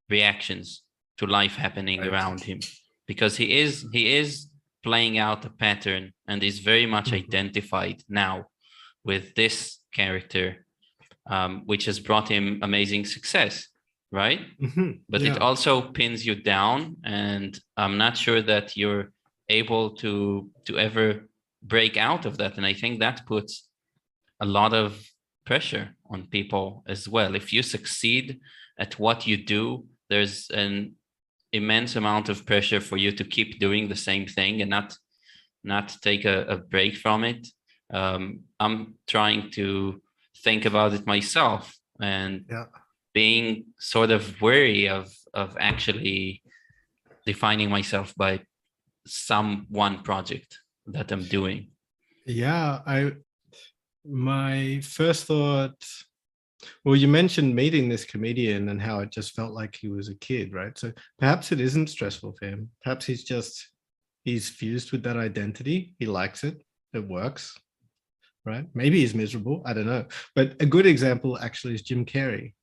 reactions to life happening around him, because he is playing out a pattern and is very much identified now with this character, which has brought him amazing success, right? But it also pins you down, and I'm not sure that you're able to ever break out of that. And I think that puts a lot of pressure on people as well. If you succeed at what you do, there's an immense amount of pressure for you to keep doing the same thing and not take a break from it. I'm trying to think about it myself and being sort of wary of actually defining myself by some one project that I'm doing. My first thought, well, you mentioned meeting this comedian and how it just felt like he was a kid, right? So perhaps it isn't stressful for him. Perhaps he's fused with that identity. He likes it. It works, right? Maybe he's miserable. I don't know. But a good example actually is Jim Carrey.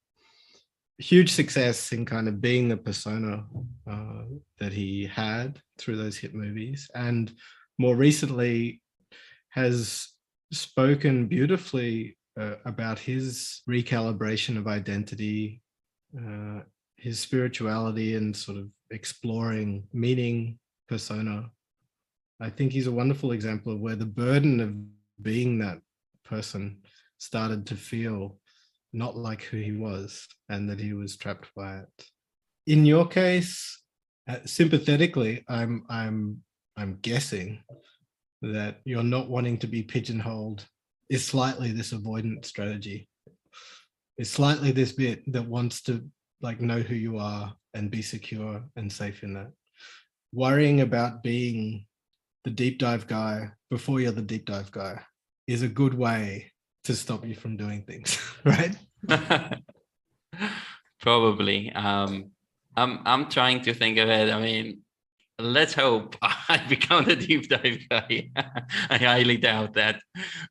Huge success in kind of being the persona that he had through those hit movies. And more recently has spoken beautifully about his recalibration of identity, his spirituality, and sort of exploring meaning, persona. I think he's a wonderful example of where the burden of being that person started to feel not like who he was, and that he was trapped by it. In your case, sympathetically, I'm guessing that you're not wanting to be pigeonholed is slightly this avoidant strategy. It's slightly this bit that wants to know who you are and be secure and safe in that. Worrying about being the deep dive guy before you're the deep dive guy is a good way to stop you from doing things, right? Probably. I'm trying to think of it. I mean, let's hope I become the deep dive guy. I highly doubt that.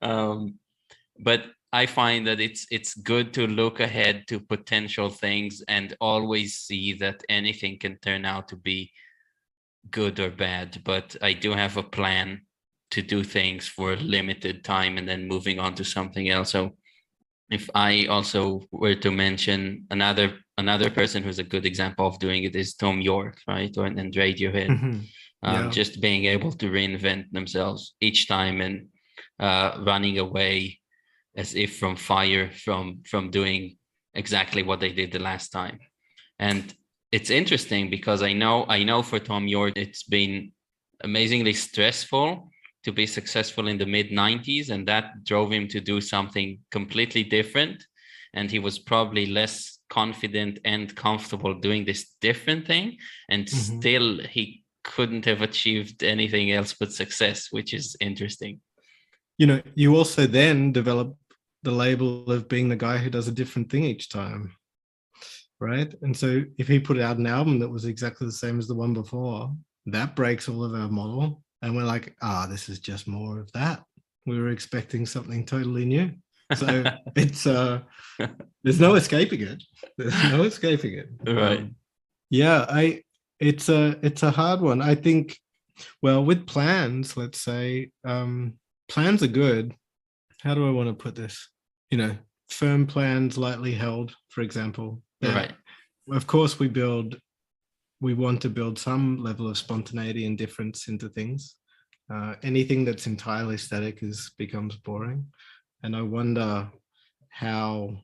But I find that it's good to look ahead to potential things and always see that anything can turn out to be good or bad. But I do have a plan to do things for a limited time and then moving on to something else. So if I also were to mention another person who's a good example of doing it is Tom York, right? And Radiohead. Yeah. Just being able to reinvent themselves each time and running away as if from fire from doing exactly what they did the last time. And it's interesting because I know for Tom York it's been amazingly stressful to be successful in the mid 90s, and that drove him to do something completely different, and he was probably less confident and comfortable doing this different thing, and still he couldn't have achieved anything else but success, which is interesting. You also then develop the label of being the guy who does a different thing each time, right? And so if he put out an album that was exactly the same as the one before, that breaks all of our model, and we're like, this is just more of that. We were expecting something totally new. So it's there's no escaping it. There's no escaping it. Right. It's a hard one. I think, well, with plans, let's say, plans are good. How do I want to put this? Firm plans, lightly held, for example. Right. Of course, we want to build some level of spontaneity and difference into things. Anything that's entirely static becomes boring. And I wonder how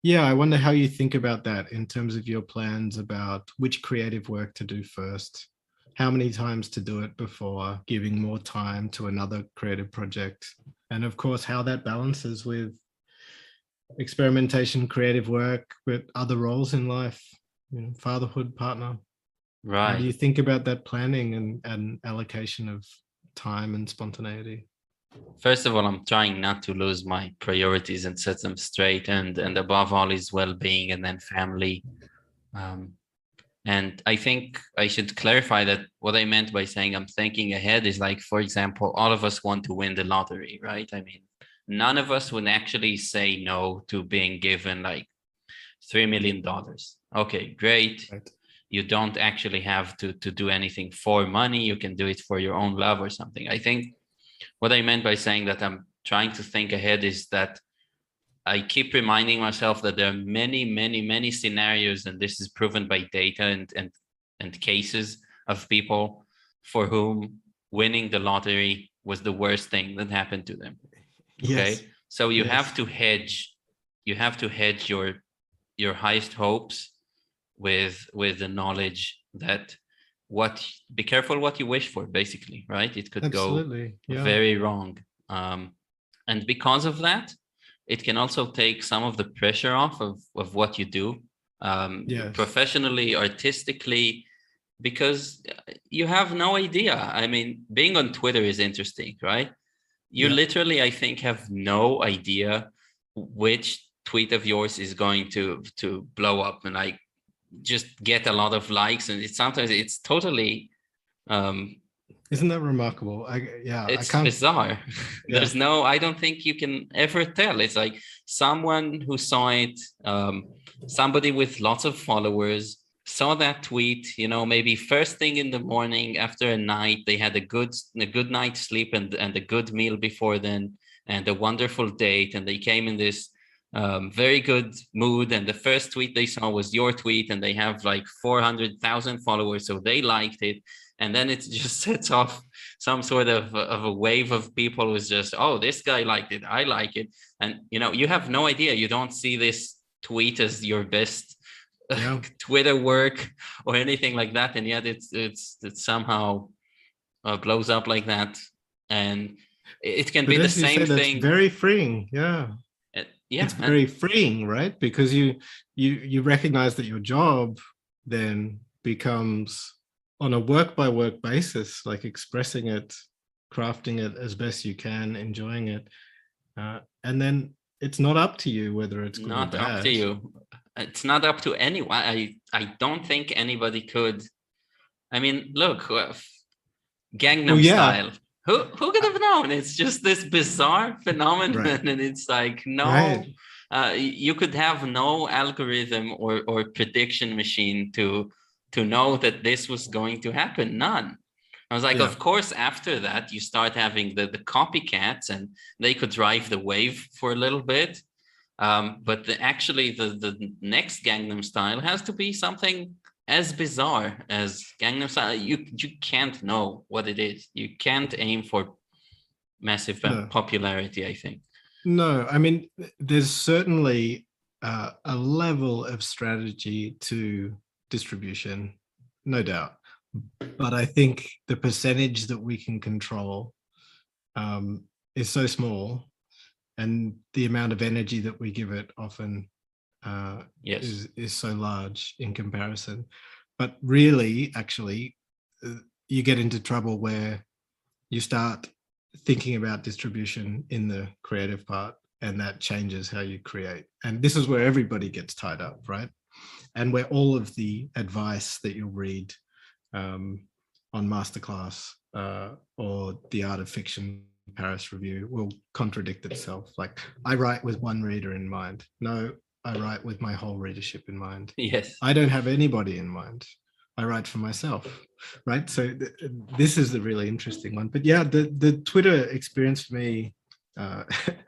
you think about that in terms of your plans about which creative work to do first, how many times to do it before giving more time to another creative project. And of course, how that balances with experimentation, creative work, with other roles in life, fatherhood, partner. Right. How do you think about that planning and allocation of time and spontaneity? First of all, I'm trying not to lose my priorities and set them straight, and above all is well-being and then family. And I think I should clarify that what I meant by saying I'm thinking ahead is like, for example, all of us want to win the lottery, right? I mean, none of us would actually say no to being given like $3 million. Okay, great. Right. You don't actually have to do anything for money. You can do it for your own love or something. I think what I meant by saying that I'm trying to think ahead is that I keep reminding myself that there are many, many, many scenarios, and this is proven by data and cases of people for whom winning the lottery was the worst thing that happened to them. Okay. Yes. So you have to hedge your highest hopes with the knowledge that be careful what you wish for, basically, right? It could Absolutely. go very wrong. And because of that, it can also take some of the pressure off of what you do, professionally, artistically, because you have no idea. I mean, being on Twitter is interesting, right? You literally, I think, have no idea which tweet of yours is going to blow up and like just get a lot of likes, and sometimes it's totally isn't that remarkable? It's I can't. bizarre. There's I don't think you can ever tell. It's like someone who saw it, somebody with lots of followers saw that tweet, maybe first thing in the morning after a night, they had a good night's sleep and a good meal before then and a wonderful date, and they came in this very good mood, and the first tweet they saw was your tweet, and they have like 400,000 followers, so they liked it, and then it just sets off some sort of a wave of people who's just, oh, this guy liked it, I like it, and you have no idea. You don't see this tweet as your best Twitter work or anything like that, and yet it somehow blows up like that, and it can be the same thing. That's very freeing. It's very freeing, right? Because you recognize that your job then becomes on a work by work basis, like expressing it, crafting it as best you can, enjoying it, and then it's not up to you whether it's good or bad. Not up to you. It's not up to anyone. I don't think anybody could I mean, look, Gangnam Well, yeah, Style. Who could have known? It's just this bizarre phenomenon, right, and it's like right. you could have no algorithm or prediction machine to know that this was going to happen. None. I was like, Yeah, of course, after that, you start having the copycats, and they could drive the wave for a little bit. But actually, the next Gangnam Style has to be something as bizarre as Gangnam Style. You can't know what it is. You can't aim for massive no, popularity, I think. no. I mean, there's certainly a level of strategy to distribution, no doubt. But I think the percentage that we can control is so small, and the amount of energy that we give it often Yes. is so large in comparison. But really, actually, you get into trouble where you start thinking about distribution in the creative part, and that changes how you create. And this is where everybody gets tied up, right? And where all of the advice that you'll read on Masterclass or the Art of Fiction Paris Review will contradict itself. Like, I write with one reader in mind. No, I write with my whole readership in mind. Yes. I don't have anybody in mind. I write for myself, right? So this is the really interesting one. But yeah, the Twitter experience for me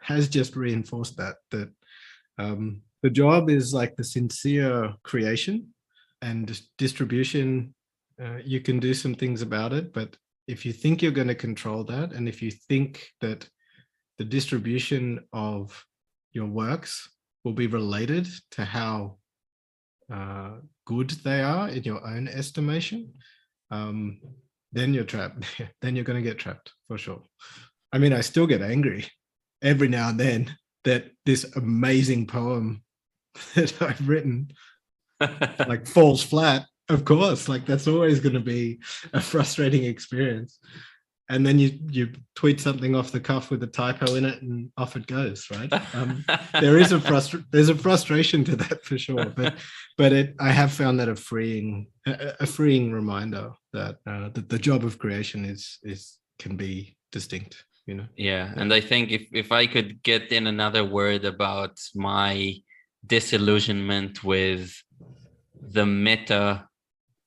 has just reinforced that the job is like the sincere creation, and distribution. You can do some things about it, but if you think you're going to control that, and if you think that the distribution of your works will be related to how good they are in your own estimation, then you're trapped. Then you're going to get trapped for sure. I mean, I still get angry every now and then that this amazing poem that I've written like falls flat. Of course, like that's always going to be a frustrating experience. And then you tweet something off the cuff with a typo in it, and off it goes, right? There's a frustration to that for sure, but I have found that a freeing reminder that that the job of creation is can be distinct, you know. Yeah, and I think if I could get in another word about my disillusionment with the meta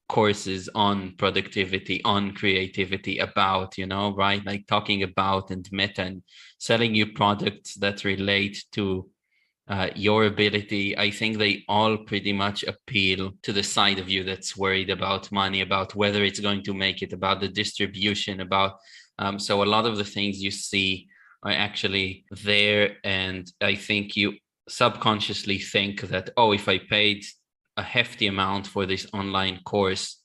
courses on productivity, on creativity, about, right? Like talking about and meta and selling you products that relate to your ability. I think they all pretty much appeal to the side of you that's worried about money, about whether it's going to make it, about the distribution, about so a lot of the things you see are actually there. And I think you subconsciously think that, oh, if I paid a hefty amount for this online course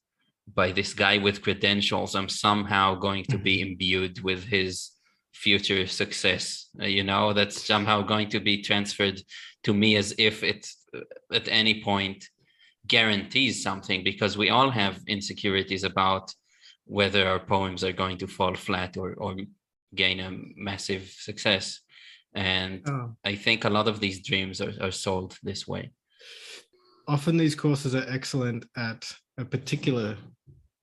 by this guy with credentials, I'm somehow going to be imbued with his future success. That's somehow going to be transferred to me as if it at any point guarantees something, because we all have insecurities about whether our poems are going to fall flat or gain a massive success. And I think a lot of these dreams are sold this way. Often these courses are excellent at a particular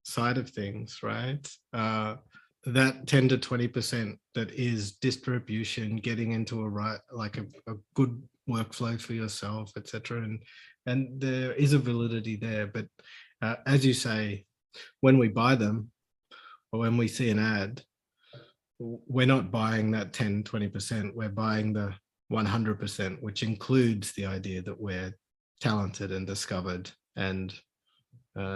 side of things, right? That 10 to 20% that is distribution, getting into a good workflow for yourself, etc. And there is a validity there. But as you say, when we buy them or when we see an ad, we're not buying that 10, 20%. We're buying the 100%, which includes the idea that we're talented and discovered and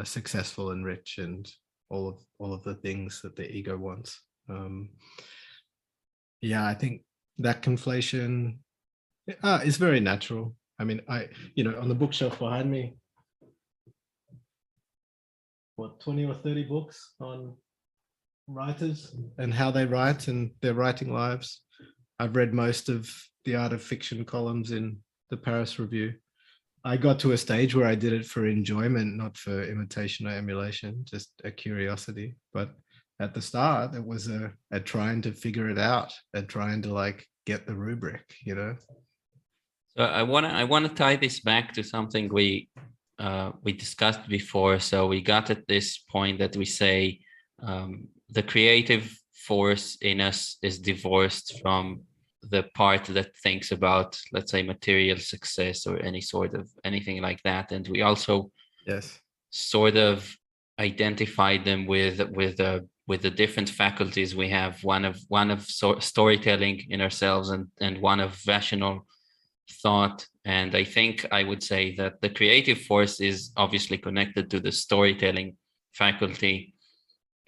successful and rich and all of the things that the ego wants. Yeah, I think that conflation is very natural. I mean, on the bookshelf behind me, what, 20 or 30 books on writers and how they write and their writing lives. I've read most of the Art of Fiction columns in the Paris Review. I got to a stage where I did it for enjoyment, not for imitation or emulation, just a curiosity. But at the start, it was a trying to figure it out, a trying to like get the rubric, So I wanna tie this back to something we we discussed before. So we got at this point that we say the creative force in us is divorced from the part that thinks about, let's say, material success or any sort of anything like that. And we also Yes. sort of identify them with the different faculties we have. One of storytelling in ourselves, and one of rational thought. And I think I would say that the creative force is obviously connected to the storytelling faculty,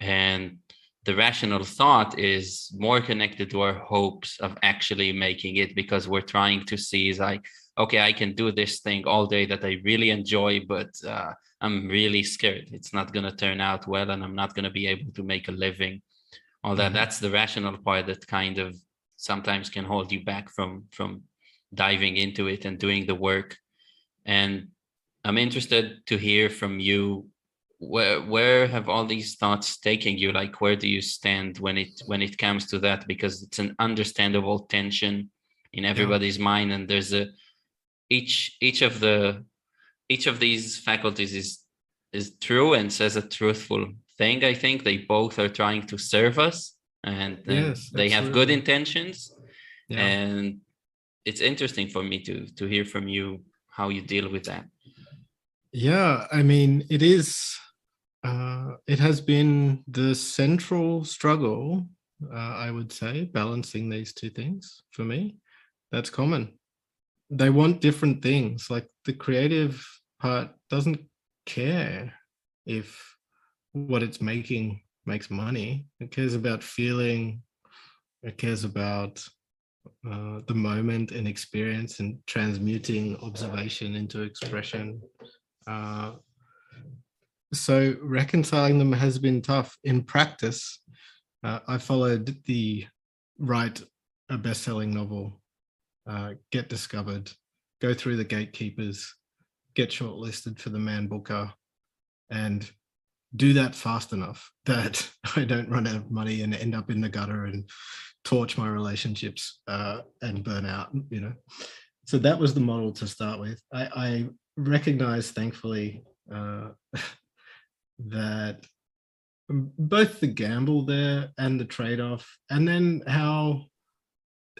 and the rational thought is more connected to our hopes of actually making it, because we're trying to see is like, okay, I can do this thing all day that I really enjoy, but I'm really scared it's not going to turn out well and I'm not going to be able to make a living. All that, that's the rational part that kind of sometimes can hold you back from diving into it and doing the work. And I'm interested to hear from you, where have all these thoughts taken you? Like, where do you stand when it comes to that? Because it's an understandable tension in Yeah. everybody's mind, and there's a each of the each of these faculties is true and says a truthful thing. I think they both are trying to serve us, and Yes, they have good absolutely. intentions. Yeah. And it's interesting for me to hear from you how you deal with that. Yeah. I mean, it is, it has been the central struggle, I would say, balancing these two things for me. That's common. They want different things. Like the creative part doesn't care if what it's making makes money. It cares about feeling, it cares about the moment and experience and transmuting observation into expression. Uh, so reconciling them has been tough. In practice, I followed the write a best-selling novel, get discovered, go through the gatekeepers, get shortlisted for the Man Booker, and do that fast enough that I don't run out of money and end up in the gutter and torch my relationships and burn out, you know. So that was the model to start with. I recognize, thankfully, that both the gamble there and the trade-off, and then how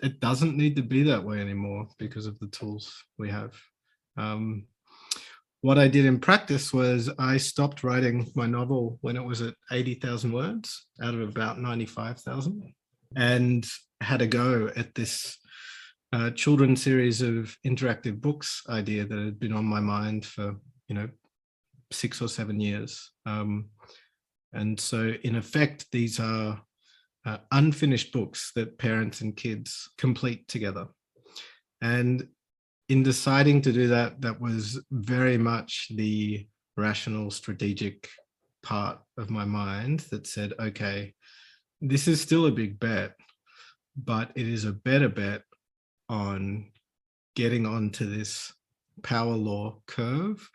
it doesn't need to be that way anymore because of the tools we have. Um, what I did in practice was I stopped writing my novel when it was at 80,000 words out of about 95,000, and had a go at this children's series of interactive books idea that had been on my mind for, 6 or 7 years. And so in effect, these are unfinished books that parents and kids complete together. And in deciding to do that, that was very much the rational, strategic part of my mind that said, okay, this is still a big bet, but it is a better bet on getting onto this power law curve,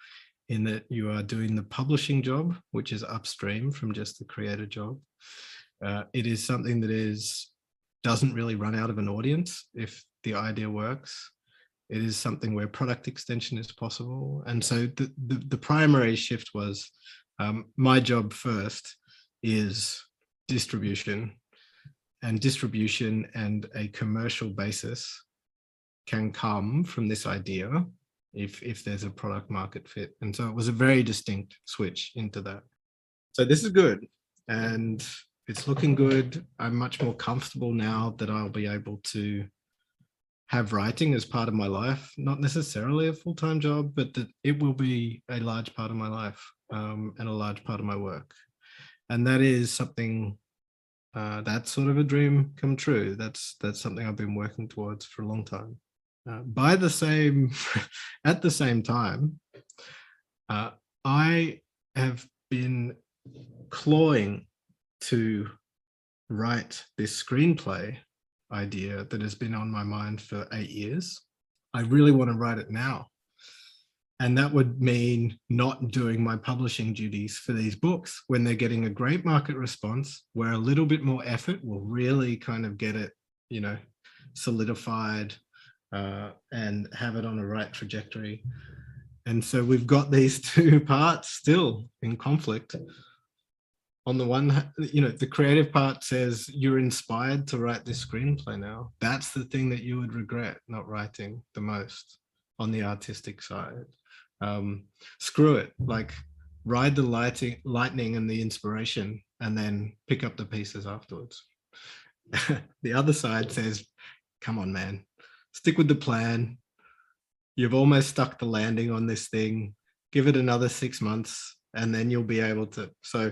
in that you are doing the publishing job, which is upstream from just the creator job. It is something that doesn't really run out of an audience if the idea works. It is something where product extension is possible. And so the primary shift was, my job first is distribution, and distribution and a commercial basis can come from this idea if there's a product market fit. And so it was a very distinct switch into that. So this is good, and it's looking good. I'm much more comfortable now that I'll be able to have writing as part of my life, not necessarily a full-time job, but that it will be a large part of my life, and a large part of my work. And that is something, that's sort of a dream come true. That's something I've been working towards for a long time. By the same, at the same time, I have been clawing to write this screenplay idea that has been on my mind for 8 years. I really want to write it now. And that would mean not doing my publishing duties for these books when they're getting a great market response, where a little bit more effort will really kind of get it, solidified, and have it on a right trajectory. And so we've got these two parts still in conflict. On the one, the creative part says you're inspired to write this screenplay now. That's the thing that you would regret not writing the most on the artistic side. Screw it. Like, ride the lightning and the inspiration, and then pick up the pieces afterwards. The other side says, come on, man, stick with the plan. You've almost stuck the landing on this thing. Give it another 6 months, and then you'll be able to. So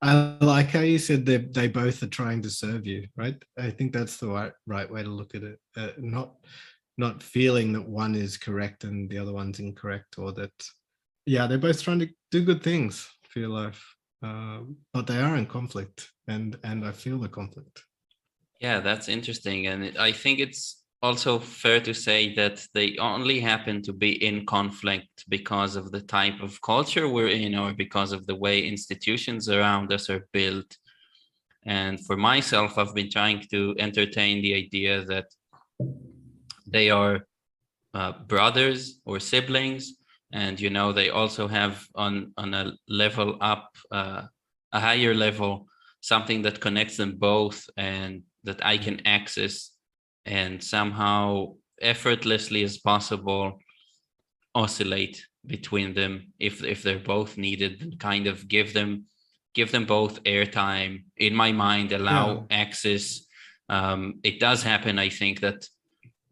I like how you said they both are trying to serve you, right? I think that's the right way to look at it. Not feeling that one is correct and the other one's incorrect, or that, yeah, they're both trying to do good things for your life, but they are in conflict, and I feel the conflict. Yeah, that's interesting. And I think it's also fair to say that they only happen to be in conflict because of the type of culture we're in, or because of the way institutions around us are built. And for myself, I've been trying to entertain the idea that they are brothers or siblings, and they also have on a level up, a higher level, something that connects them both and that I can access, and somehow effortlessly as possible oscillate between them if they're both needed, and kind of give them both airtime in my mind, allow access. It does happen, I think, that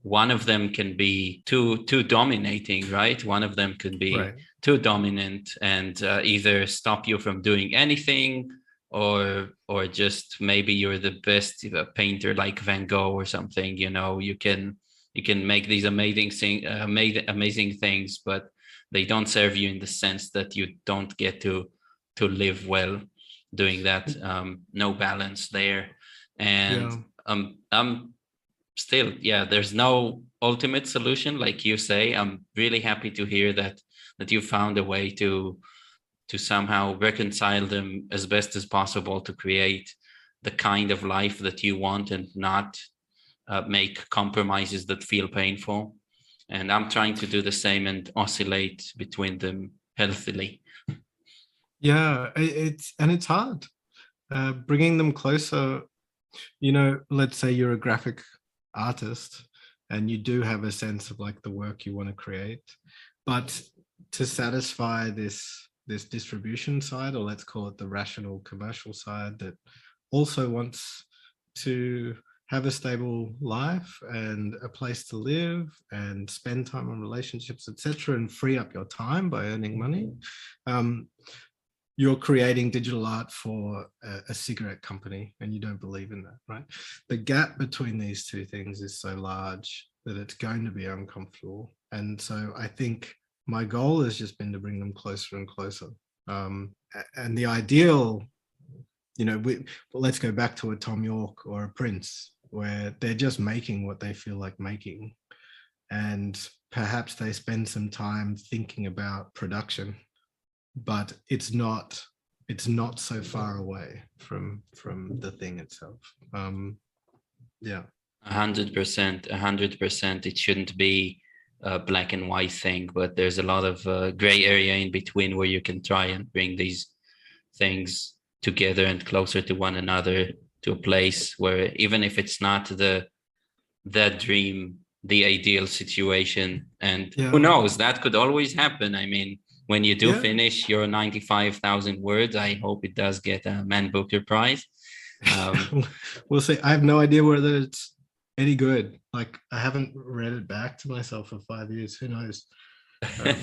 one of them can be too dominating, right? One of them can be too dominant and either stop you from doing anything, or just maybe you're the best painter like Van Gogh or something. You can make these amazing things, but they don't serve you in the sense that you don't get to live well doing that. No balance there. And still, yeah, there's no ultimate solution, like you say. I'm really happy to hear that you found a way to somehow reconcile them as best as possible, to create the kind of life that you want, and not make compromises that feel painful. And I'm trying to do the same and oscillate between them healthily. Yeah, it's hard. Bringing them closer, let's say you're a graphic artist and you do have a sense of like the work you want to create, but to satisfy this distribution side, or let's call it the rational commercial side, that also wants to have a stable life and a place to live and spend time on relationships, etc., and free up your time by earning money. You're creating digital art for a cigarette company, and you don't believe in that, right? The gap between these two things is so large that it's going to be uncomfortable. And so I think my goal has just been to bring them closer and closer. And the ideal, let's go back to a Tom York or a Prince, where they're just making what they feel like making. And perhaps they spend some time thinking about production, but it's not so far away from the thing itself. 100%. It shouldn't be a black and white thing, but there's a lot of gray area in between, where you can try and bring these things together and closer to one another, to a place where, even if it's not the dream, the ideal situation, and who knows, that could always happen. I mean, when you do finish your 95,000 words, I hope it does get a Man Booker Prize. We'll see. I have no idea whether it's any good. Like, I haven't read it back to myself for 5 years. Who knows?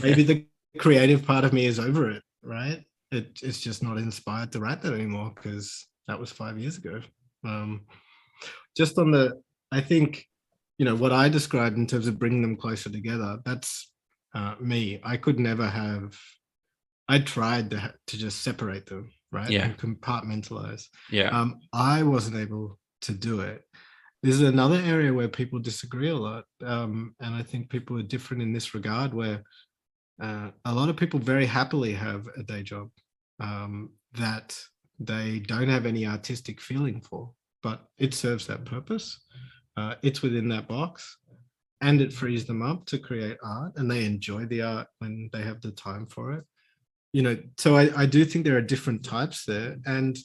Maybe the creative part of me is over it, right? It's just not inspired to write that anymore, because that was 5 years ago. Just on I think, what I described in terms of bringing them closer together, that's me. I could never have. I tried to just separate them, right? And compartmentalize. I wasn't able to do it. This is another area where people disagree a lot, and I think people are different in this regard, where a lot of people very happily have a day job that they don't have any artistic feeling for, but it serves that purpose. It's within that box. and it frees them up to create art, and they enjoy the art when they have the time for it. So I do think there are different types there. And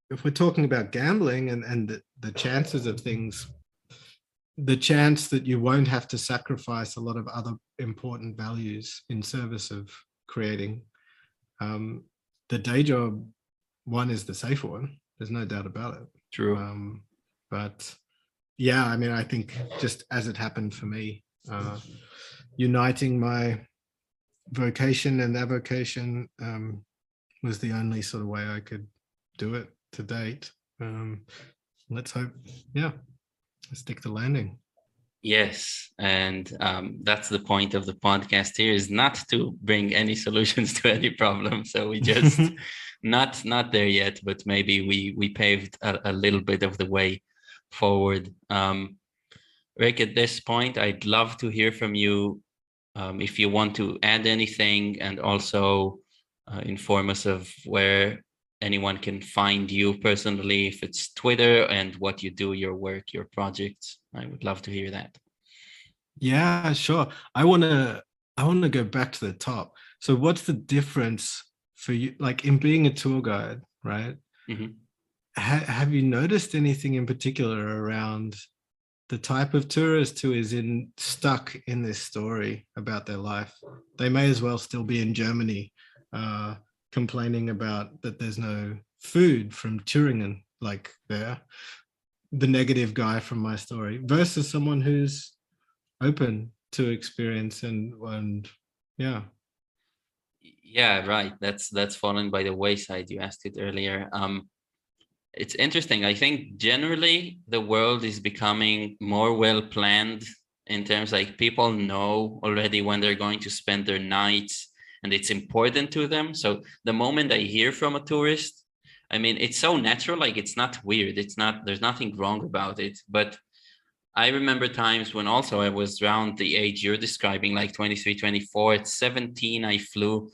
if we're talking about gambling and the chances of things, the chance that you won't have to sacrifice a lot of other important values in service of creating, the day job one is the safer one. There's no doubt about it. True. But yeah, I mean, I think just as it happened for me, uniting my vocation and avocation was the only sort of way I could do it to date. Let's hope, stick the landing. Yes, and that's the point of the podcast here, is not to bring any solutions to any problem. So we just not there yet, but maybe we paved a little bit of the way forward. Rick, at this point, I'd love to hear from you if you want to add anything, and also inform us of where anyone can find you personally, if it's Twitter, and what you do, your work, your projects. I would love to hear that. Yeah, sure. I want to go back to the top. So what's the difference for you, like in being a tour guide, right? Mm-hmm. Have you noticed anything in particular around the type of tourist who is stuck in this story about their life? They may as well still be in Germany, complaining about that there's no food from Thüringen, like the negative guy from my story, versus someone who's open to experience and yeah. Yeah, right. That's fallen by the wayside. You asked it earlier. It's interesting. I think generally the world is becoming more well planned in terms, like, people know already when they're going to spend their nights, and it's important to them. So the moment I hear from a tourist, I mean, it's so natural, like it's not weird. There's nothing wrong about it. But I remember times when also I was around the age you're describing, like 23, 24. At 17, I flew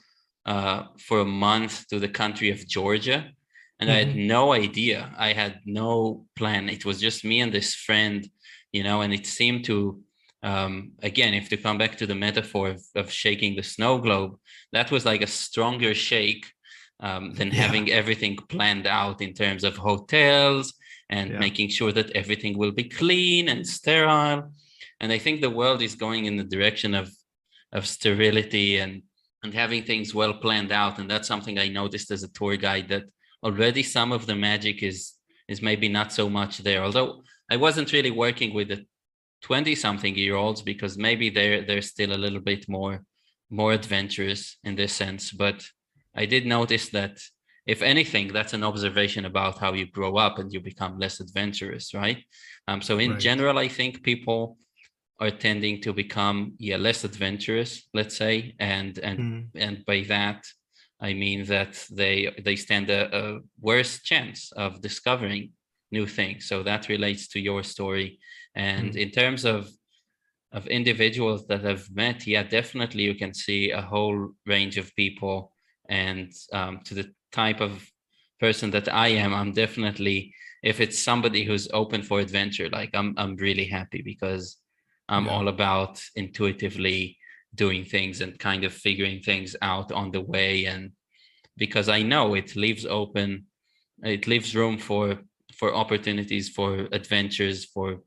for a month to the country of Georgia. And I had no idea. I had no plan. It was just me and this friend, and it seemed to, again, if to come back to the metaphor of shaking the snow globe, that was like a stronger shake than having everything planned out in terms of hotels and making sure that everything will be clean and sterile. And I think the world is going in the direction of sterility and having things well planned out. And that's something I noticed as a tour guide, that already some of the magic is maybe not so much there. Although I wasn't really working with the 20-something-year-olds, because maybe they're still a little bit more adventurous in this sense. But I did notice that, if anything, that's an observation about how you grow up and you become less adventurous, right? So in general, I think people are tending to become less adventurous, let's say, and by that I mean that they stand a worse chance of discovering new things. So that relates to your story. And in terms of individuals that I've met, definitely you can see a whole range of people. And to the type of person that I am, I'm definitely, if it's somebody who's open for adventure, like I'm really happy, because I'm all about intuitively doing things and kind of figuring things out on the way. And because I know it leaves room for opportunities, for adventures, for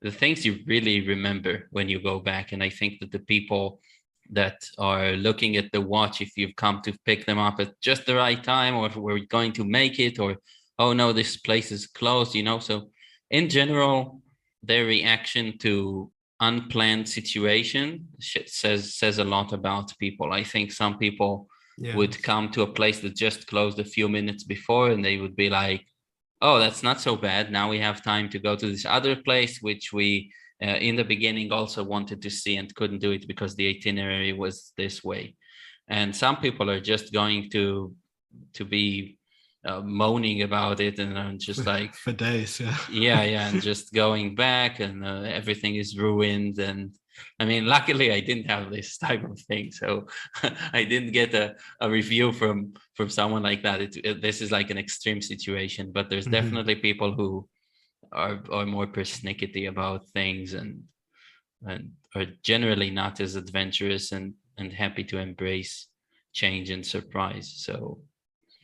the things you really remember when you go back. And I think that the people that are looking at the watch, if you've come to pick them up at just the right time, or if we're going to make it, or, oh no, this place is closed, So in general, their reaction to unplanned situation says a lot about people. I think some people would come to a place that just closed a few minutes before, and they would be like, oh, that's not so bad. Now we have time to go to this other place, which we in the beginning also wanted to see and couldn't do it because the itinerary was this way. And some people are just going to be moaning about it, and I'm just like, for days. And just going back, and everything is ruined. And I mean, luckily I didn't have this type of thing, so I didn't get a review from someone like that. This is like an extreme situation, but there's definitely people who are more persnickety about things, and and are generally not as adventurous and happy to embrace change and surprise. So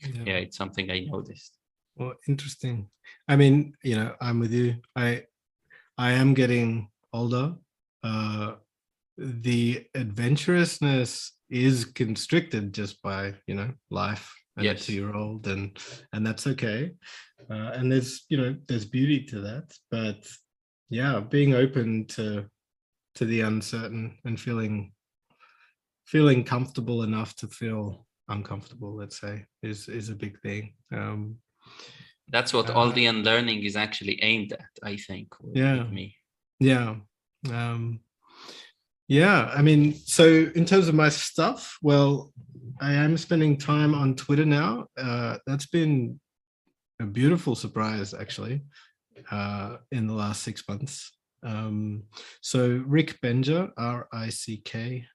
yeah, it's something I noticed. Well, interesting. I mean, I'm with you. I am getting older. The adventurousness is constricted just by life and Yes. a 2-year-old, and that's okay. And there's beauty to that. But yeah, being open to the uncertain and feeling comfortable enough to feel uncomfortable, let's say, is a big thing. That's what all the unlearning is actually aimed at, I think, with me. Yeah. Yeah, I mean, so in terms of my stuff, well, I am spending time on Twitter now. That's been a beautiful surprise, actually, in the last 6 months. So Rick Benger, RickBenger,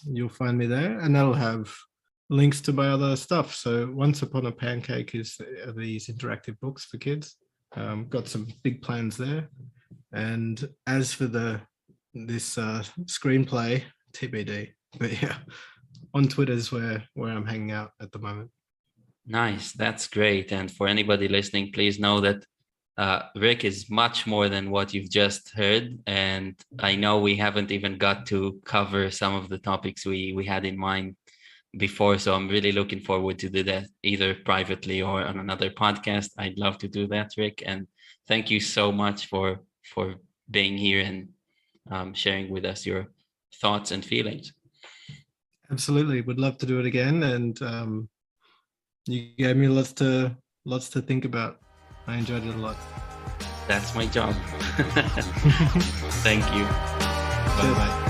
you'll find me there, and that'll have links to my other stuff. So Once Upon a Pancake is these interactive books for kids. Got some big plans there. And as for this screenplay, TBD. But yeah, on Twitter is where I'm hanging out at the moment. Nice, that's great. And for anybody listening, please know that Rick is much more than what you've just heard. And I know we haven't even got to cover some of the topics we had in mind before. So I'm really looking forward to do that either privately or on another podcast. I'd love to do that, Rick. And thank you so much for being here and sharing with us your thoughts and feelings. Absolutely, would love to do it again. And you gave me lots to think about. I enjoyed it a lot. That's my job. Thank you. Bye.